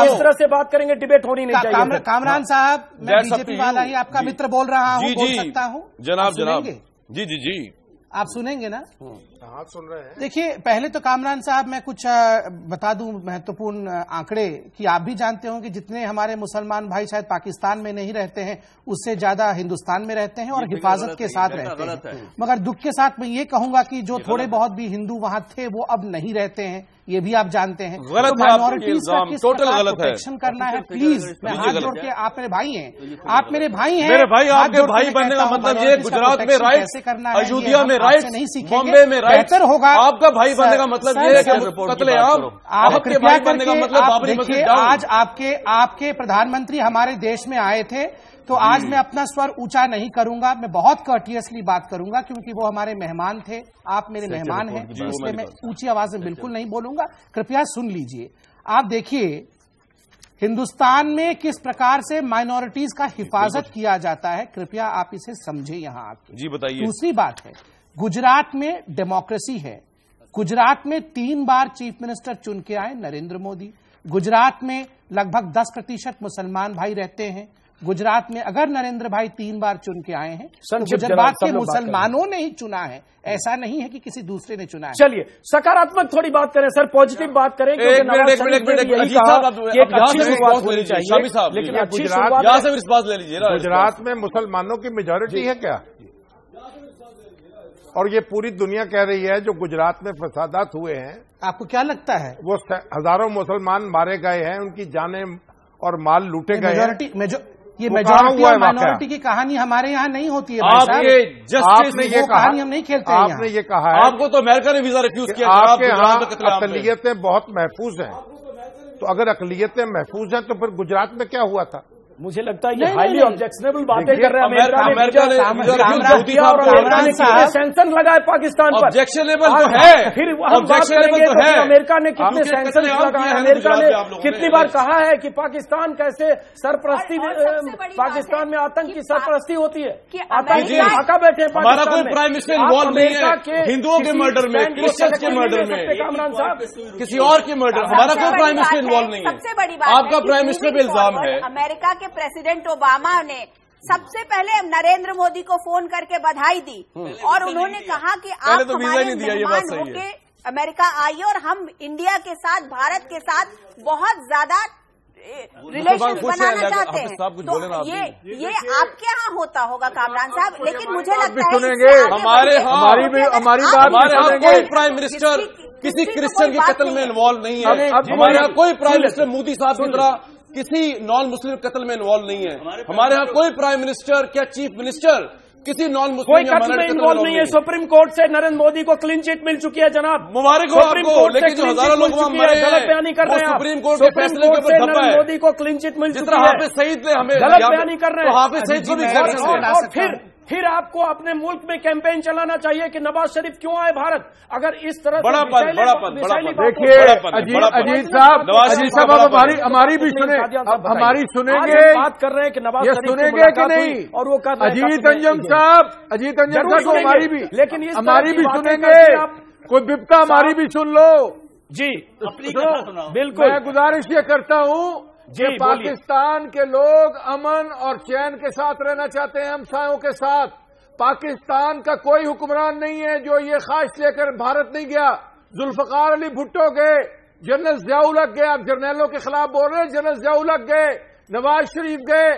इस तरह से बात करेंगे डिबेट होनी नहीं चाहिए। कामरान साहब, मैं बीजेपी वाला ही आपका मित्र बोल रहा हूँ, बोल सकता हूँ? जनाब जी आप सुनेंगे ना? हाँ सुन रहे हैं। देखिए, पहले तो कामरान साहब मैं कुछ बता दूं महत्वपूर्ण आंकड़े कि आप भी जानते हो कि जितने हमारे मुसलमान भाई शायद पाकिस्तान में नहीं रहते हैं उससे ज्यादा हिंदुस्तान में रहते हैं और हिफाजत के साथ रहते हैं। मगर दुख के साथ मैं ये कहूंगा कि जो थोड़े बहुत भी हिंदू वहां थे वो अब नहीं रहते हैं, ये भी आप जानते हैं। तो माइनॉरिटीज का किस प्रकार प्रोटेक्शन करना है, प्लीज मैं हाथ जोड़ के, आप मेरे भाई हैं, आप मेरे भाई हैं, मेरे भाई आपके भाई बनने का मतलब ये गुजरात में राइट, अयोध्या में राइट, बॉम्बे में राइट बेहतर होगा। आपका भाई बनने का मतलब ये है कि कत्लेआम, आपके भाई बनने का मतलब बाबरी मस्जिद। आज आपके प्रधानमंत्री हमारे देश में आए थे तो आज मैं अपना स्वर ऊंचा नहीं करूंगा, मैं बहुत कर्टियसली बात करूंगा क्योंकि वो हमारे मेहमान थे, आप मेरे मेहमान हैं, इसलिए मैं ऊंची आवाज में बिल्कुल नहीं बोलूंगा। कृपया सुन लीजिए। आप देखिए हिंदुस्तान में किस प्रकार से माइनॉरिटीज का हिफाजत किया जाता है, कृपया आप इसे समझे यहां आके। जी बताइए। दूसरी बात है, गुजरात में डेमोक्रेसी है। गुजरात में 3 बार चीफ मिनिस्टर चुन के आए नरेंद्र मोदी। गुजरात में लगभग 10% मुसलमान भाई रहते हैं। गुजरात में अगर नरेंद्र भाई 3 बार चुन के आए हैं तो गुजरात के मुसलमानों ने ही चुना है, ऐसा नहीं है कि किसी दूसरे ने चुना है। चलिए सकारात्मक थोड़ी बात करें सर, पॉजिटिव बात करें। लेकिन रिस्पांस ले लीजिए। गुजरात में मुसलमानों की मेजॉरिटी है क्या? और ये पूरी दुनिया कह रही है जो गुजरात में फसादात हुए हैं, आपको क्या लगता है? वो हजारों मुसलमान मारे गए हैं, उनकी जानें और माल लूटे गए हैं। ये मेजॉरिटी और माइनॉरिटी की कहानी हमारे यहाँ नहीं होती है भाई साहब। आपने ये कहानी हम नहीं खेलते हैं। आपने ये कहा है, आपको तो अमेरिका ने वीजा रिफ्यूज किया। आपके यहाँ अकलियतें बहुत महफूज हैं, तो अगर अकलियतें महफूज हैं तो फिर गुजरात में क्या हुआ था? मुझे लगता है ये हाईली ऑब्जेक्शनेबल बातें कर रहे हैं। अमेरिका ने सैंक्शन लगाए पाकिस्तान पर। ऑब्जेक्शनेबल तो है, फिर हम बात करेंगे तो अमेरिका ने कितने सैंक्शन लगाए, अमेरिका ने कितनी बार कहा है कि पाकिस्तान कैसे सरपरस्ती, पाकिस्तान में आतंक की सरपरस्ती होती है, आतंकी ढाका बैठे। हमारा कोई प्राइम मिनिस्टर इन्वॉल्व नहीं है हिंदुओं के मर्डर में, क्रिश्चियंस के मर्डर में, कामरान साहब किसी और के मर्डर। हमारा कोई प्राइम मिनिस्टर इन्वॉल्व नहीं है। सबसे बड़ी बात आपका प्राइम मिनिस्टर पे इल्जाम है। अमेरिका के प्रेसिडेंट ओबामा ने सबसे पहले नरेंद्र मोदी को फोन करके बधाई दी और उन्होंने कहा कि आप हमारे मेहमान होके अमेरिका आइए और हम इंडिया के साथ, भारत के साथ बहुत ज्यादा रिलेशन बनाना चाहते हैं। तो ये आपके यहाँ होता होगा कामरान साहब, लेकिन मुझे लगता है हमारे हमारी बात कोई प्राइम मिनिस्टर किसी क्रिश्चियन के कत्ल में इन्वॉल्व नहीं है। हमारे यहाँ कोई प्राइम मिनिस्टर मोदी साहब की तरह किसी नॉन मुस्लिम कत्ल में इन्वॉल्व नहीं है। हमारे यहाँ कोई प्राइम मिनिस्टर क्या चीफ मिनिस्टर किसी नॉन मुस्लिम कोई कत्ल में इन्वॉल्व नहीं है। सुप्रीम कोर्ट से नरेंद्र मोदी को क्लीन चिट मिल चुकी है जनाब, मुबारक हो आपको। लेकिन जो हजारों लोग वहां मरे हैं, गलत बयानी कर रहे हैं। सुप्रीम कोर्ट के फैसले के ऊपर धब्बा है। मोदी को क्लीन चिट मिल चुकी है। हाफिज सईद ने हमें गलत बयानी कर रहे हैं। हाफिज सईद को भी फिर आपको अपने मुल्क में कैंपेन चलाना चाहिए कि नवाज शरीफ क्यों आए भारत। अगर इस तरह बड़ा पद देखिए अजीत साहब अब हमारी भी सुने, हमारी सुनेंगे, बात कर रहे हैं कि नवाज शरीफ सुनेंगे कि नहीं, और वो कर अजीत अंजुम साहब को हमारी भी, लेकिन हमारी भी सुनेंगे, कोई विपता हमारी भी सुन लो जी। बिल्कुल मैं गुजारिश ये करता हूँ कि पाकिस्तान के लोग अमन और चैन के साथ रहना चाहते हैं, हमसायों के साथ। पाकिस्तान का कोई हुक्मरान नहीं है जो ये ख्वाहिश लेकर भारत नहीं गया। जुल्फकार अली भुट्टो गए, जनरल ज़ियाउल हक गए, आप जर्नैलों के खिलाफ बोल रहे हैं, जनरल ज़ियाउल हक गए, नवाज शरीफ गए,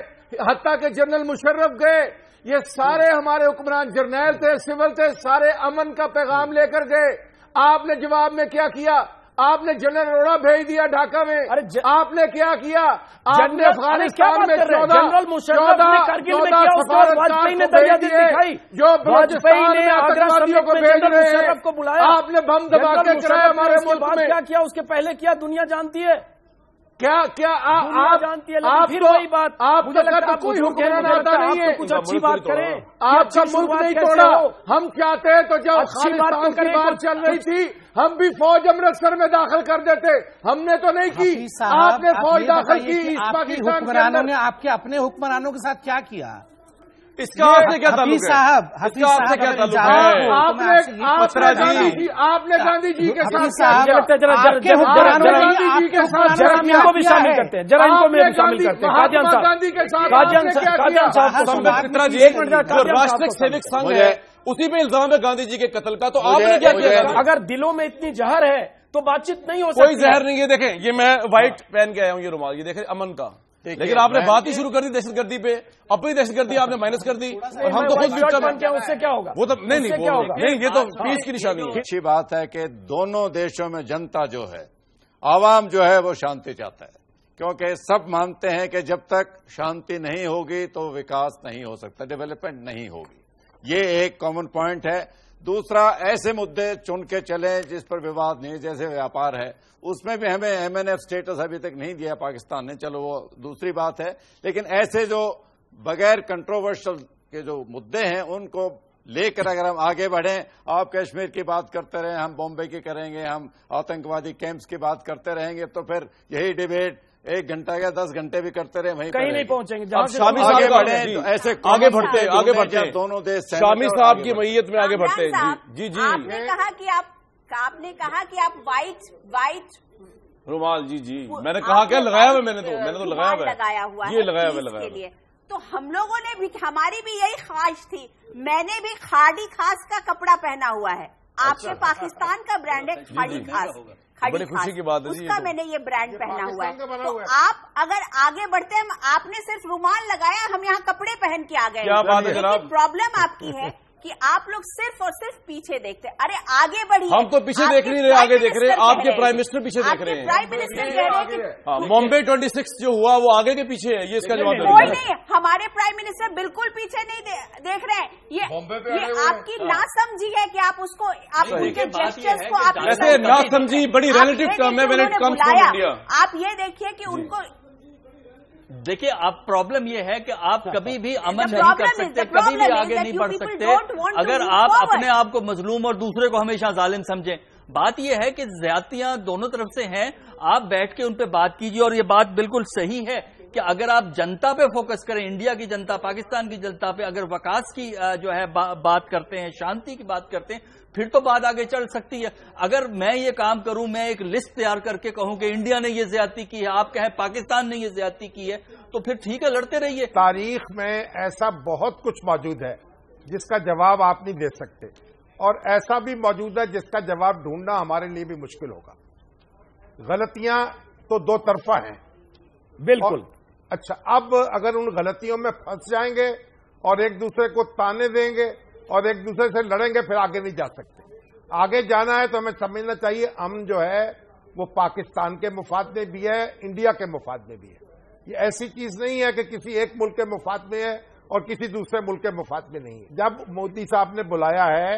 हत्ता के जनरल मुशर्रफ गए। ये सारे हमारे हुक्मरान जर्नैल थे, सिविल थे, सारे अमन का पैगाम लेकर गए। आपने जवाब में क्या किया? आपने जनरल अरोड़ा भेज दिया ढाका में। आपने क्या किया? आपने अफगानिस्तान में 14 वाजपेयी ने दरियादिल दिखाई, जो वाजपेयी ने आतंकवादियों को भेज रहे हैं, को बुलाया। आपने बम दबा के कराया हमारे मुल्क में। क्या किया उसके पहले किया दुनिया जानती है। क्या आप जानती है, लेकिन फिर वही बात आप तो कोई हुक्मरान आता नहीं है। कुछ अच्छी बात करें, आपका मुल्क नहीं तोड़ा। हम चाहते हैं तो जब खालिस्तान की बात चल रही थी हम भी फौज अमृतसर में दाखिल कर देते, हमने तो नहीं की। आपने फौज दाखिल की इस पाकिस्तान के अंदर। ने आपके अपने हुक्मरानों के साथ क्या किया? इसका आपसे क्या ताल्लुक है? इसका आपसे क्या ताल्लुक है? आपने गांधी जी के साथ इनको भी शामिल करते हैं, जरा इनको भी शामिल करते हैं। गांधी के साथ राष्ट्रीय सैनिक संघ है, उसी में इल्जाम है गांधी जी के कत्ल का। तो आपने क्या किया? अगर दिलों में इतनी जहर है तो बातचीत नहीं हो सकती। कोई जहर नहीं है। देखें ये मैं व्हाइट पहन के आया हूँ, ये रुमाल, ये देखें अमन का। लेकिन आपने बात ही शुरू कर दी दहशतगर्दी पे, अपनी दहशतगर्दी आपने माइनस कर दी और हम तो खुद विक्टिम हैं। उससे क्या होगा? वो तो नहीं क्या होगा? नहीं, ये तो पीस की निशानी है। अच्छी बात है कि दोनों देशों में जनता जो है, आवाम जो है, वो शांति चाहता है, क्योंकि सब मानते हैं कि जब तक शांति नहीं होगी तो विकास नहीं हो सकता, डेवलपमेंट नहीं होगी। ये एक कॉमन पॉइंट है। दूसरा, ऐसे मुद्दे चुन के चले जिस पर विवाद नहीं, जैसे व्यापार है, उसमें भी हमें MNF स्टेटस अभी तक नहीं दिया पाकिस्तान ने, चलो वो दूसरी बात है। लेकिन ऐसे जो बगैर कंट्रोवर्शियल के जो मुद्दे हैं उनको लेकर अगर हम आगे बढ़ें, आप कश्मीर की बात करते रहें, हम बॉम्बे की करेंगे, हम आतंकवादी कैंप्स की बात करते रहेंगे, तो फिर यही डिबेट 1 घंटा या 10 घंटे भी करते रहे, वहीं कहीं नहीं पहुंचेंगे। शामी आगे बढ़े तो ऐसे आगे बढ़ते हैं दोनों देश। शामी साहब की मैयत में आगे बढ़ते हैं। जी आपने कहा कि आप वाइट रुमाल, जी मैंने कहा क्या लगाया हुआ? मैंने तो लगाया हुआ है, ये लगाया हुआ। तो हम लोगों ने भी, हमारी भी यही ख्वाहिश थी। मैंने भी खाड़ी खास का कपड़ा पहना हुआ है। आपके पाकिस्तान का ब्रांड है खाड़ी खास, बड़ी खुशी की बात है, उसका मैंने ये ब्रांड पहना हुआ है। तो आप अगर आगे बढ़ते हैं, आपने सिर्फ रुमाल लगाया, हम यहाँ कपड़े पहन के आ गए। क्या बात है जनाब? प्रॉब्लम आपकी है कि आप लोग सिर्फ और सिर्फ पीछे देखते। अरे आगे बढ़िए। हम तो पीछे देख नहीं रहे, आगे देख रहे हैं। आपके प्राइम मिनिस्टर पीछे देख रहे हैं। प्राइम मिनिस्टर कह रहे हैं बॉम्बे 26 जो हुआ वो आगे के पीछे है, ये इसका जवाब कोई नहीं। हमारे प्राइम मिनिस्टर बिल्कुल पीछे नहीं देख रहे हैं। ये आपकी नासमझी है कि आप उसको, आप उनके जेस्चर्स को आप ऐसे नासमझी बड़ी रिलेटिव टर्म है when it comes to India. आप ये देखिए कि उनको, देखिए, आप प्रॉब्लम ये है कि आप कभी भी अमन नहीं कर सकते, कभी भी आगे नहीं बढ़ सकते अगर आप अपने आप को मजलूम और दूसरे को हमेशा जालिम समझें। बात यह है कि ज्यादतियां दोनों तरफ से हैं, आप बैठ के उन पे बात कीजिए। और ये बात बिल्कुल सही है कि अगर आप जनता पे फोकस करें, इंडिया की जनता, पाकिस्तान की जनता पे अगर विकास की जो है बात करते हैं, शांति की बात करते हैं, फिर तो बात आगे चल सकती है। अगर मैं ये काम करूं, मैं एक लिस्ट तैयार करके कहूं कि इंडिया ने ये ज्यादती की है, आप कहें पाकिस्तान ने ये ज्यादती की है, तो फिर ठीक है, लड़ते रहिए। तारीख में ऐसा बहुत कुछ मौजूद है जिसका जवाब आप नहीं दे सकते, और ऐसा भी मौजूद है जिसका जवाब ढूंढना हमारे लिए भी मुश्किल होगा। गलतियां तो दो तरफा हैं, بالکल। अच्छा, अब अगर उन गलतियों में फंस जाएंगे और एक दूसरे को ताने देंगे और एक दूसरे से लड़ेंगे, फिर आगे नहीं जा सकते। आगे जाना है तो हमें समझना चाहिए हम जो है वो पाकिस्तान के मुफाद में भी है, इंडिया के मुफाद में भी है। ये ऐसी चीज नहीं है कि किसी एक मुल्क के मुफाद में है और किसी दूसरे मुल्क के मुफाद में नहीं है। जब मोदी साहब ने बुलाया है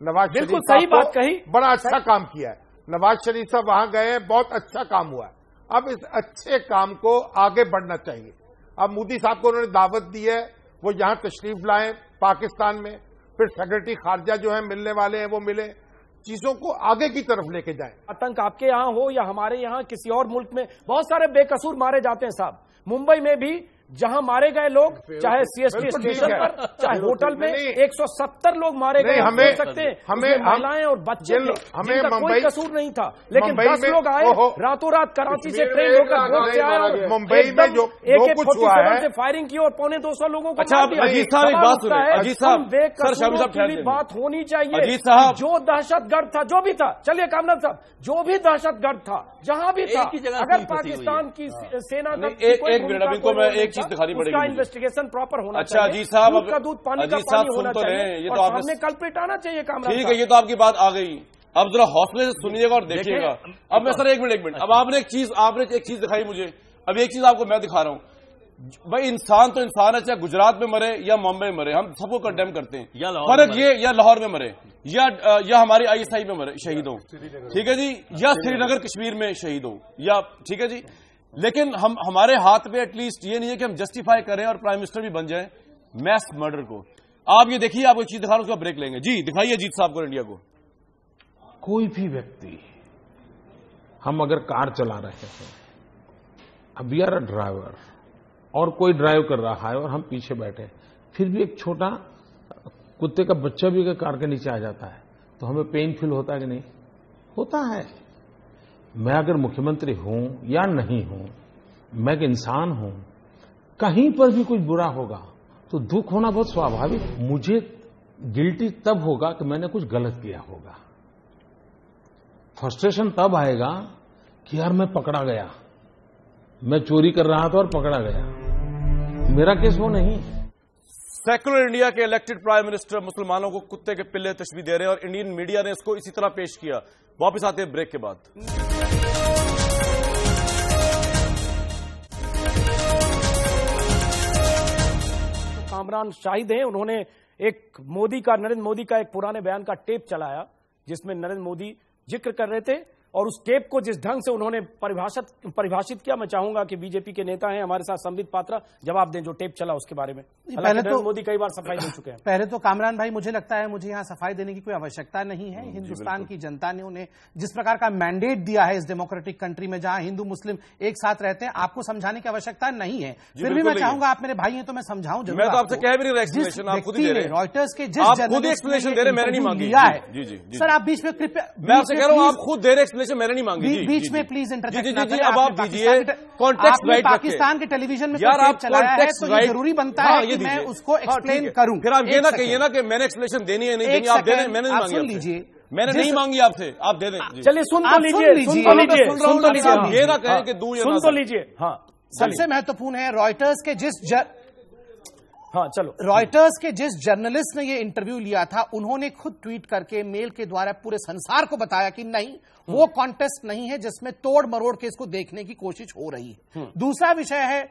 नवाज शरीफ, बिल्कुल सही बात कही, बड़ा अच्छा काम किया है। नवाज शरीफ साहब वहां गए, बहुत अच्छा काम हुआ है। अब इस अच्छे काम को आगे बढ़ना चाहिए। अब मोदी साहब को उन्होंने दावत दी है, वो यहां तशरीफ लाएं पाकिस्तान में, फिर सेक्रेटरी खारजा जो है मिलने वाले हैं वो मिले, चीजों को आगे की तरफ लेके जाएं। आतंक आपके यहाँ हो या हमारे यहाँ किसी और मुल्क में बहुत सारे बेकसूर मारे जाते हैं साहब। मुंबई में भी जहां मारे गए लोग, चाहे सीएसटी स्टेशन पर, चाहे होटल में, 170 लोग मारे गए। हमें सकते हैं हमें महिलाएं और बच्चे हमें कोई कसूर नहीं था, लेकिन 10 लोग आए रातों रात कराची से ट्रेन होकर भोग से आए और मुंबई में जो कुछ हुआ है से फायरिंग की और 250 लोगों को अच्छा, अजीत साहब एक बात सुनिए, अजीत साहब, सर शामिल साहब की बात होनी चाहिए। अजीत साहब, जो दहशतगर्द था, जो भी था, चलिए कामरान साहब, जो भी दहशतगर्द था, जहां भी था, अगर पाकिस्तान की सेना एक मिनट, अभी को मैं एक चीज दिखानी पड़ेगी, इन्वेस्टिगेशन प्रॉपर होना अच्छा चाहिए। अजीत साहब, दूध का दूध, पानी का पानी होना चाहिए, ये तो आपने कल्प्रिट आना चाहिए कामरान। ठीक है, ये तो आपकी बात आ गई। अब जरा हौसले से सुनिएगा और देखिएगा। अब मैं सर एक मिनट, अब आपने एक चीज दिखाई मुझे, अब एक चीज आपको मैं दिखा रहा हूं। भाई इंसान तो इंसान है, चाहे गुजरात में मरे या मुंबई में मरे, हम सबको कंडेम करते हैं। फर्क ये या लाहौर में मरे या हमारी आईएसआई में मरे शहीद हो, ठीक है जी, या श्रीनगर कश्मीर में शहीद हो, या ठीक है जी, लेकिन हमारे हाथ पे एटलीस्ट ये नहीं है कि हम जस्टिफाई करें और प्राइम मिनिस्टर भी बन जाएं मैस मर्डर को। आप ये देखिए, आपको चीज दिखा रहा हूं, उसका ब्रेक लेंगे जी। दिखाइए अजीत साहब को, इंडिया को। कोई भी व्यक्ति, हम अगर कार चला रहे हैं, अब वी आर अ ड्राइवर और कोई ड्राइव कर रहा है और हम पीछे बैठे, फिर भी एक छोटा कुत्ते का बच्चा भी अगर कार के नीचे आ जाता है तो हमें पेन फील होता है कि नहीं? होता है। मैं अगर मुख्यमंत्री हूं या नहीं हूं, मैं एक इंसान हूं, कहीं पर भी कुछ बुरा होगा तो दुख होना बहुत स्वाभाविक। मुझे गिल्टी तब होगा कि मैंने कुछ गलत किया होगा। फ्रस्ट्रेशन तब आएगा कि यार मैं पकड़ा गया, मैं चोरी कर रहा था और पकड़ा गया। मेरा केस वो नहीं। सेक्युलर इंडिया के इलेक्टेड प्राइम मिनिस्टर मुसलमानों को कुत्ते के पिल्ले तशबीह दे रहे हैं और इंडियन मीडिया ने इसको इसी तरह पेश किया। वापस आते हैं ब्रेक के बाद। कामरान शाहिद हैं, उन्होंने नरेंद्र मोदी का एक पुराने बयान का टेप चलाया जिसमें नरेंद्र मोदी जिक्र कर रहे थे, और उस टेप को जिस ढंग से उन्होंने परिभाषित किया, मैं चाहूंगा कि बीजेपी के नेता हैं हमारे साथ संबित पात्रा जवाब दें जो टेप चला उसके बारे में। पहले तो मोदी कई बार सफाई दे चुके हैं। पहले तो कामरान भाई, मुझे लगता है मुझे यहाँ सफाई देने की कोई आवश्यकता नहीं है। हिंदुस्तान की जनता ने उन्हें जिस प्रकार का मैंडेट दिया है इस डेमोक्रेटिक कंट्री में जहां हिंदू मुस्लिम एक साथ रहते हैं, आपको समझाने की आवश्यकता नहीं है। फिर भी मैं चाहूंगा, आप मेरे भाई हैं तो मैं समझाऊं जरूर। मैं तो आपसे कह भी नहीं रहा, एक्सप्लेनेशन आप खुद ही दे रहे हैं। रॉयटर्स के जिस जर्नलिस्ट ने इंटरव्यू लिया है, सर आप बीच में कृपया, मैं आपसे कह रहा हूं, आप खुद दे रहे एक्सप्लेनेशन, मैंने नहीं मांगी। बीच में प्लीज इंटरजेक्ट ना करें। अब आप दीजिए कॉन्टेक्स्ट राइट। पाकिस्तान के टेलीविजन में यार आप चलाया है तो ये जरूरी बनता है कि मैं उसको एक्सप्लेन करूं। फिर आप ये ना कहिए ना कि मैंने एक्सप्लेनेशन देनी है, नहीं देनी, आप दे दें। मैंने नहीं मांगी, लीजिए, मैंने नहीं मांगी आपसे, आप दे दें। चलिए सुन तो लीजिए, ये ना कहें कि दूं, सुन तो लीजिए। हाँ, सबसे महत्वपूर्ण है रॉयटर्स के जिस जर्नलिस्ट ने ये इंटरव्यू लिया था, उन्होंने खुद ट्वीट करके मेल के द्वारा पूरे संसार को बताया कि नहीं, वो कॉन्टेस्ट नहीं है जिसमें तोड़ मरोड़ के इसको देखने की कोशिश हो रही है। दूसरा विषय है,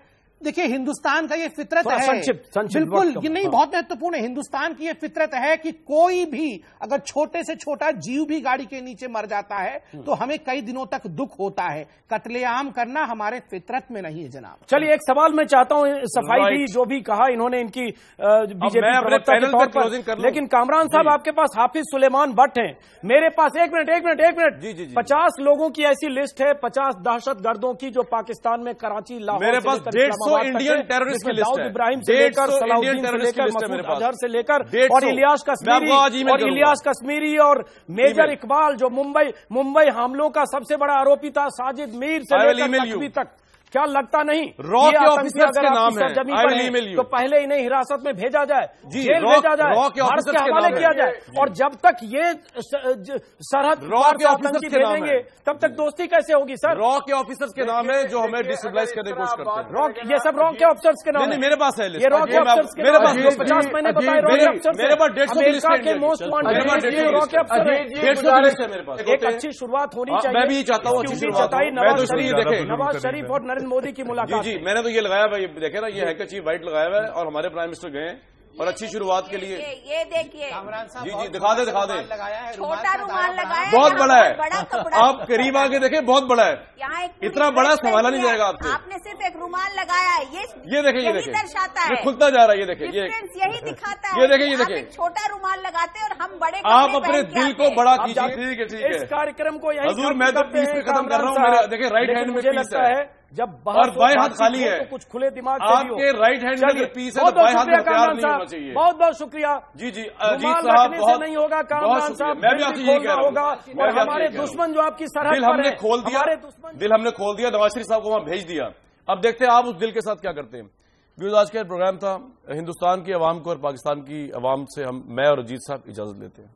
देखिए हिंदुस्तान का ये फितरत है, बिल्कुल ये नहीं, बहुत महत्वपूर्ण है, हिंदुस्तान की ये फितरत है कि कोई भी अगर छोटे से छोटा जीव भी गाड़ी के नीचे मर जाता है तो हमें कई दिनों तक दुख होता है। कत्लेआम करना हमारे फितरत में नहीं है जनाब। चलिए एक सवाल मैं चाहता हूं, सफाई भी जो भी कहा इन्होंने इनकी बीजेपी प्रवक्ता के तौर पर, लेकिन कामरान साहब आपके पास हाफिज सुलेमान भट्ट हैं, मेरे पास एक मिनट 50 लोगों की ऐसी लिस्ट है, 50 दहशतगर्दों की जो पाकिस्तान में कराची, लाहौर, मेरे पास 150 इंडियन टेररिस्ट की लिस्ट है। इब्राहिम से लेकर सलाउद्दीन से लेकर मसूद अजहर से लेकर और इलियास कश्मीरी और मेजर इकबाल जो मुंबई हमलों का सबसे बड़ा आरोपी था, साजिद मीर से लेकर तक क्या लगता नहीं रॉ ये के आतंकी ऑफिसर्स अगर के नाम आपकी है, सरजमी I पर will है, email you. तो पहले इन्हें हिरासत में भेजा जाए, जेल रॉ भेजा जाए, के भारत ऑफिसर्स के के हवाले नाम किया है। जाए। और जब तक ये सरहद रॉ पार के से ऑफिसर्स आतंकी के नाम भेजेंगे, है। तब तक दोस्ती कैसे होगी सर? रॉ के ऑफिसर्स के नाम है जो हमें डिस्टेबलाइज करने की कोशिश करते हैं। रॉ, ये सब रॉ के ऑफिसर्स के नाम नहीं, है। मेरे पास है ये रॉ के ऑफिसर्स के मेरे पास 50 महीने बताए रॉ के अफसर मेरे पास 150 अमेरिका के मोस्ट मेरे पास वांटेड रॉ के अफसर है। 150 लिस्ट है मेरे पास। एक अच्छी शुरुआत होनी चाहिए। मैं भी ये चाहता हूँ अच्छी इसकी शुरुआत जताई हो। मैं तो इसलिए देखे नवाज शरीफ और नरेंद्र मोदी की मुलाकात। जी, मैंने तो ये लगाया हुआ, ये देखे ना, ये हैकर चीफ व्हाइट लगाया हुआ है और हमारे प्राइम मिनिस्टर गए और अच्छी शुरुआत के लिए। ये देखिए, जी दिखा दे छोटा रुमाल लगाया, बहुत बड़ा है। बड़ा कपड़ा। आप करीब आके देखें, बहुत बड़ा है। यहाँ एक इतना बड़ा संभाला नहीं जाएगा आपसे। आपने सिर्फ एक रुमाल लगाया है, ये देखें, ये यही देखें, दर्शाता ये है, खुलता जा रहा है। ये देखें, ये यही दिखाता है। ये देखें, ये आप देखें, एक छोटा रुमाल लगाते हैं और हम बड़े आप कपड़े अपने पहन के दिल आते को हैं। बड़ा कीजिए। ठीक है, ठीक इस है कार्यक्रम को यही हजूर, मैं तो पीस पे खत्म कर रहा हूँ। मेरे देखिए राइट हैंड में मुझे पीस लगता है जब और बाएं हाथ खाली है, तो कुछ खुले दिमाग से भी हो। आपके राइट हैंड में चलिए, अगर पीस है तो बहुत बाएं बहुत हाथ में शुक्रिया हथियार कामरान नहीं होना साहब, चाहिए। बहुत बहुत शुक्रिया। जी जी, रुमाल अजीत साहब रखने से बहुत नहीं होगा बहुत कामरान साहब, शुक्रिया। मैं भी आपसे यही कह रहा होगा। हूँ। और हमारे दुश्मन जो आपकी सरहद दिल पर हमने है, खोल दिया, हमारे दुश्मन दिल हमने खोल दिया, नवाज शरीफ साहब को वहां भेज दिया। अब देखते हैं आप उस दिल के साथ क्या करते हैं। व्यूअर्स, आज का प्रोग्राम था। हिंदुस्तान की आवाम को और पाकिस्तान की आवाम से मैं और अजीत साहब इजाजत लेते हैं।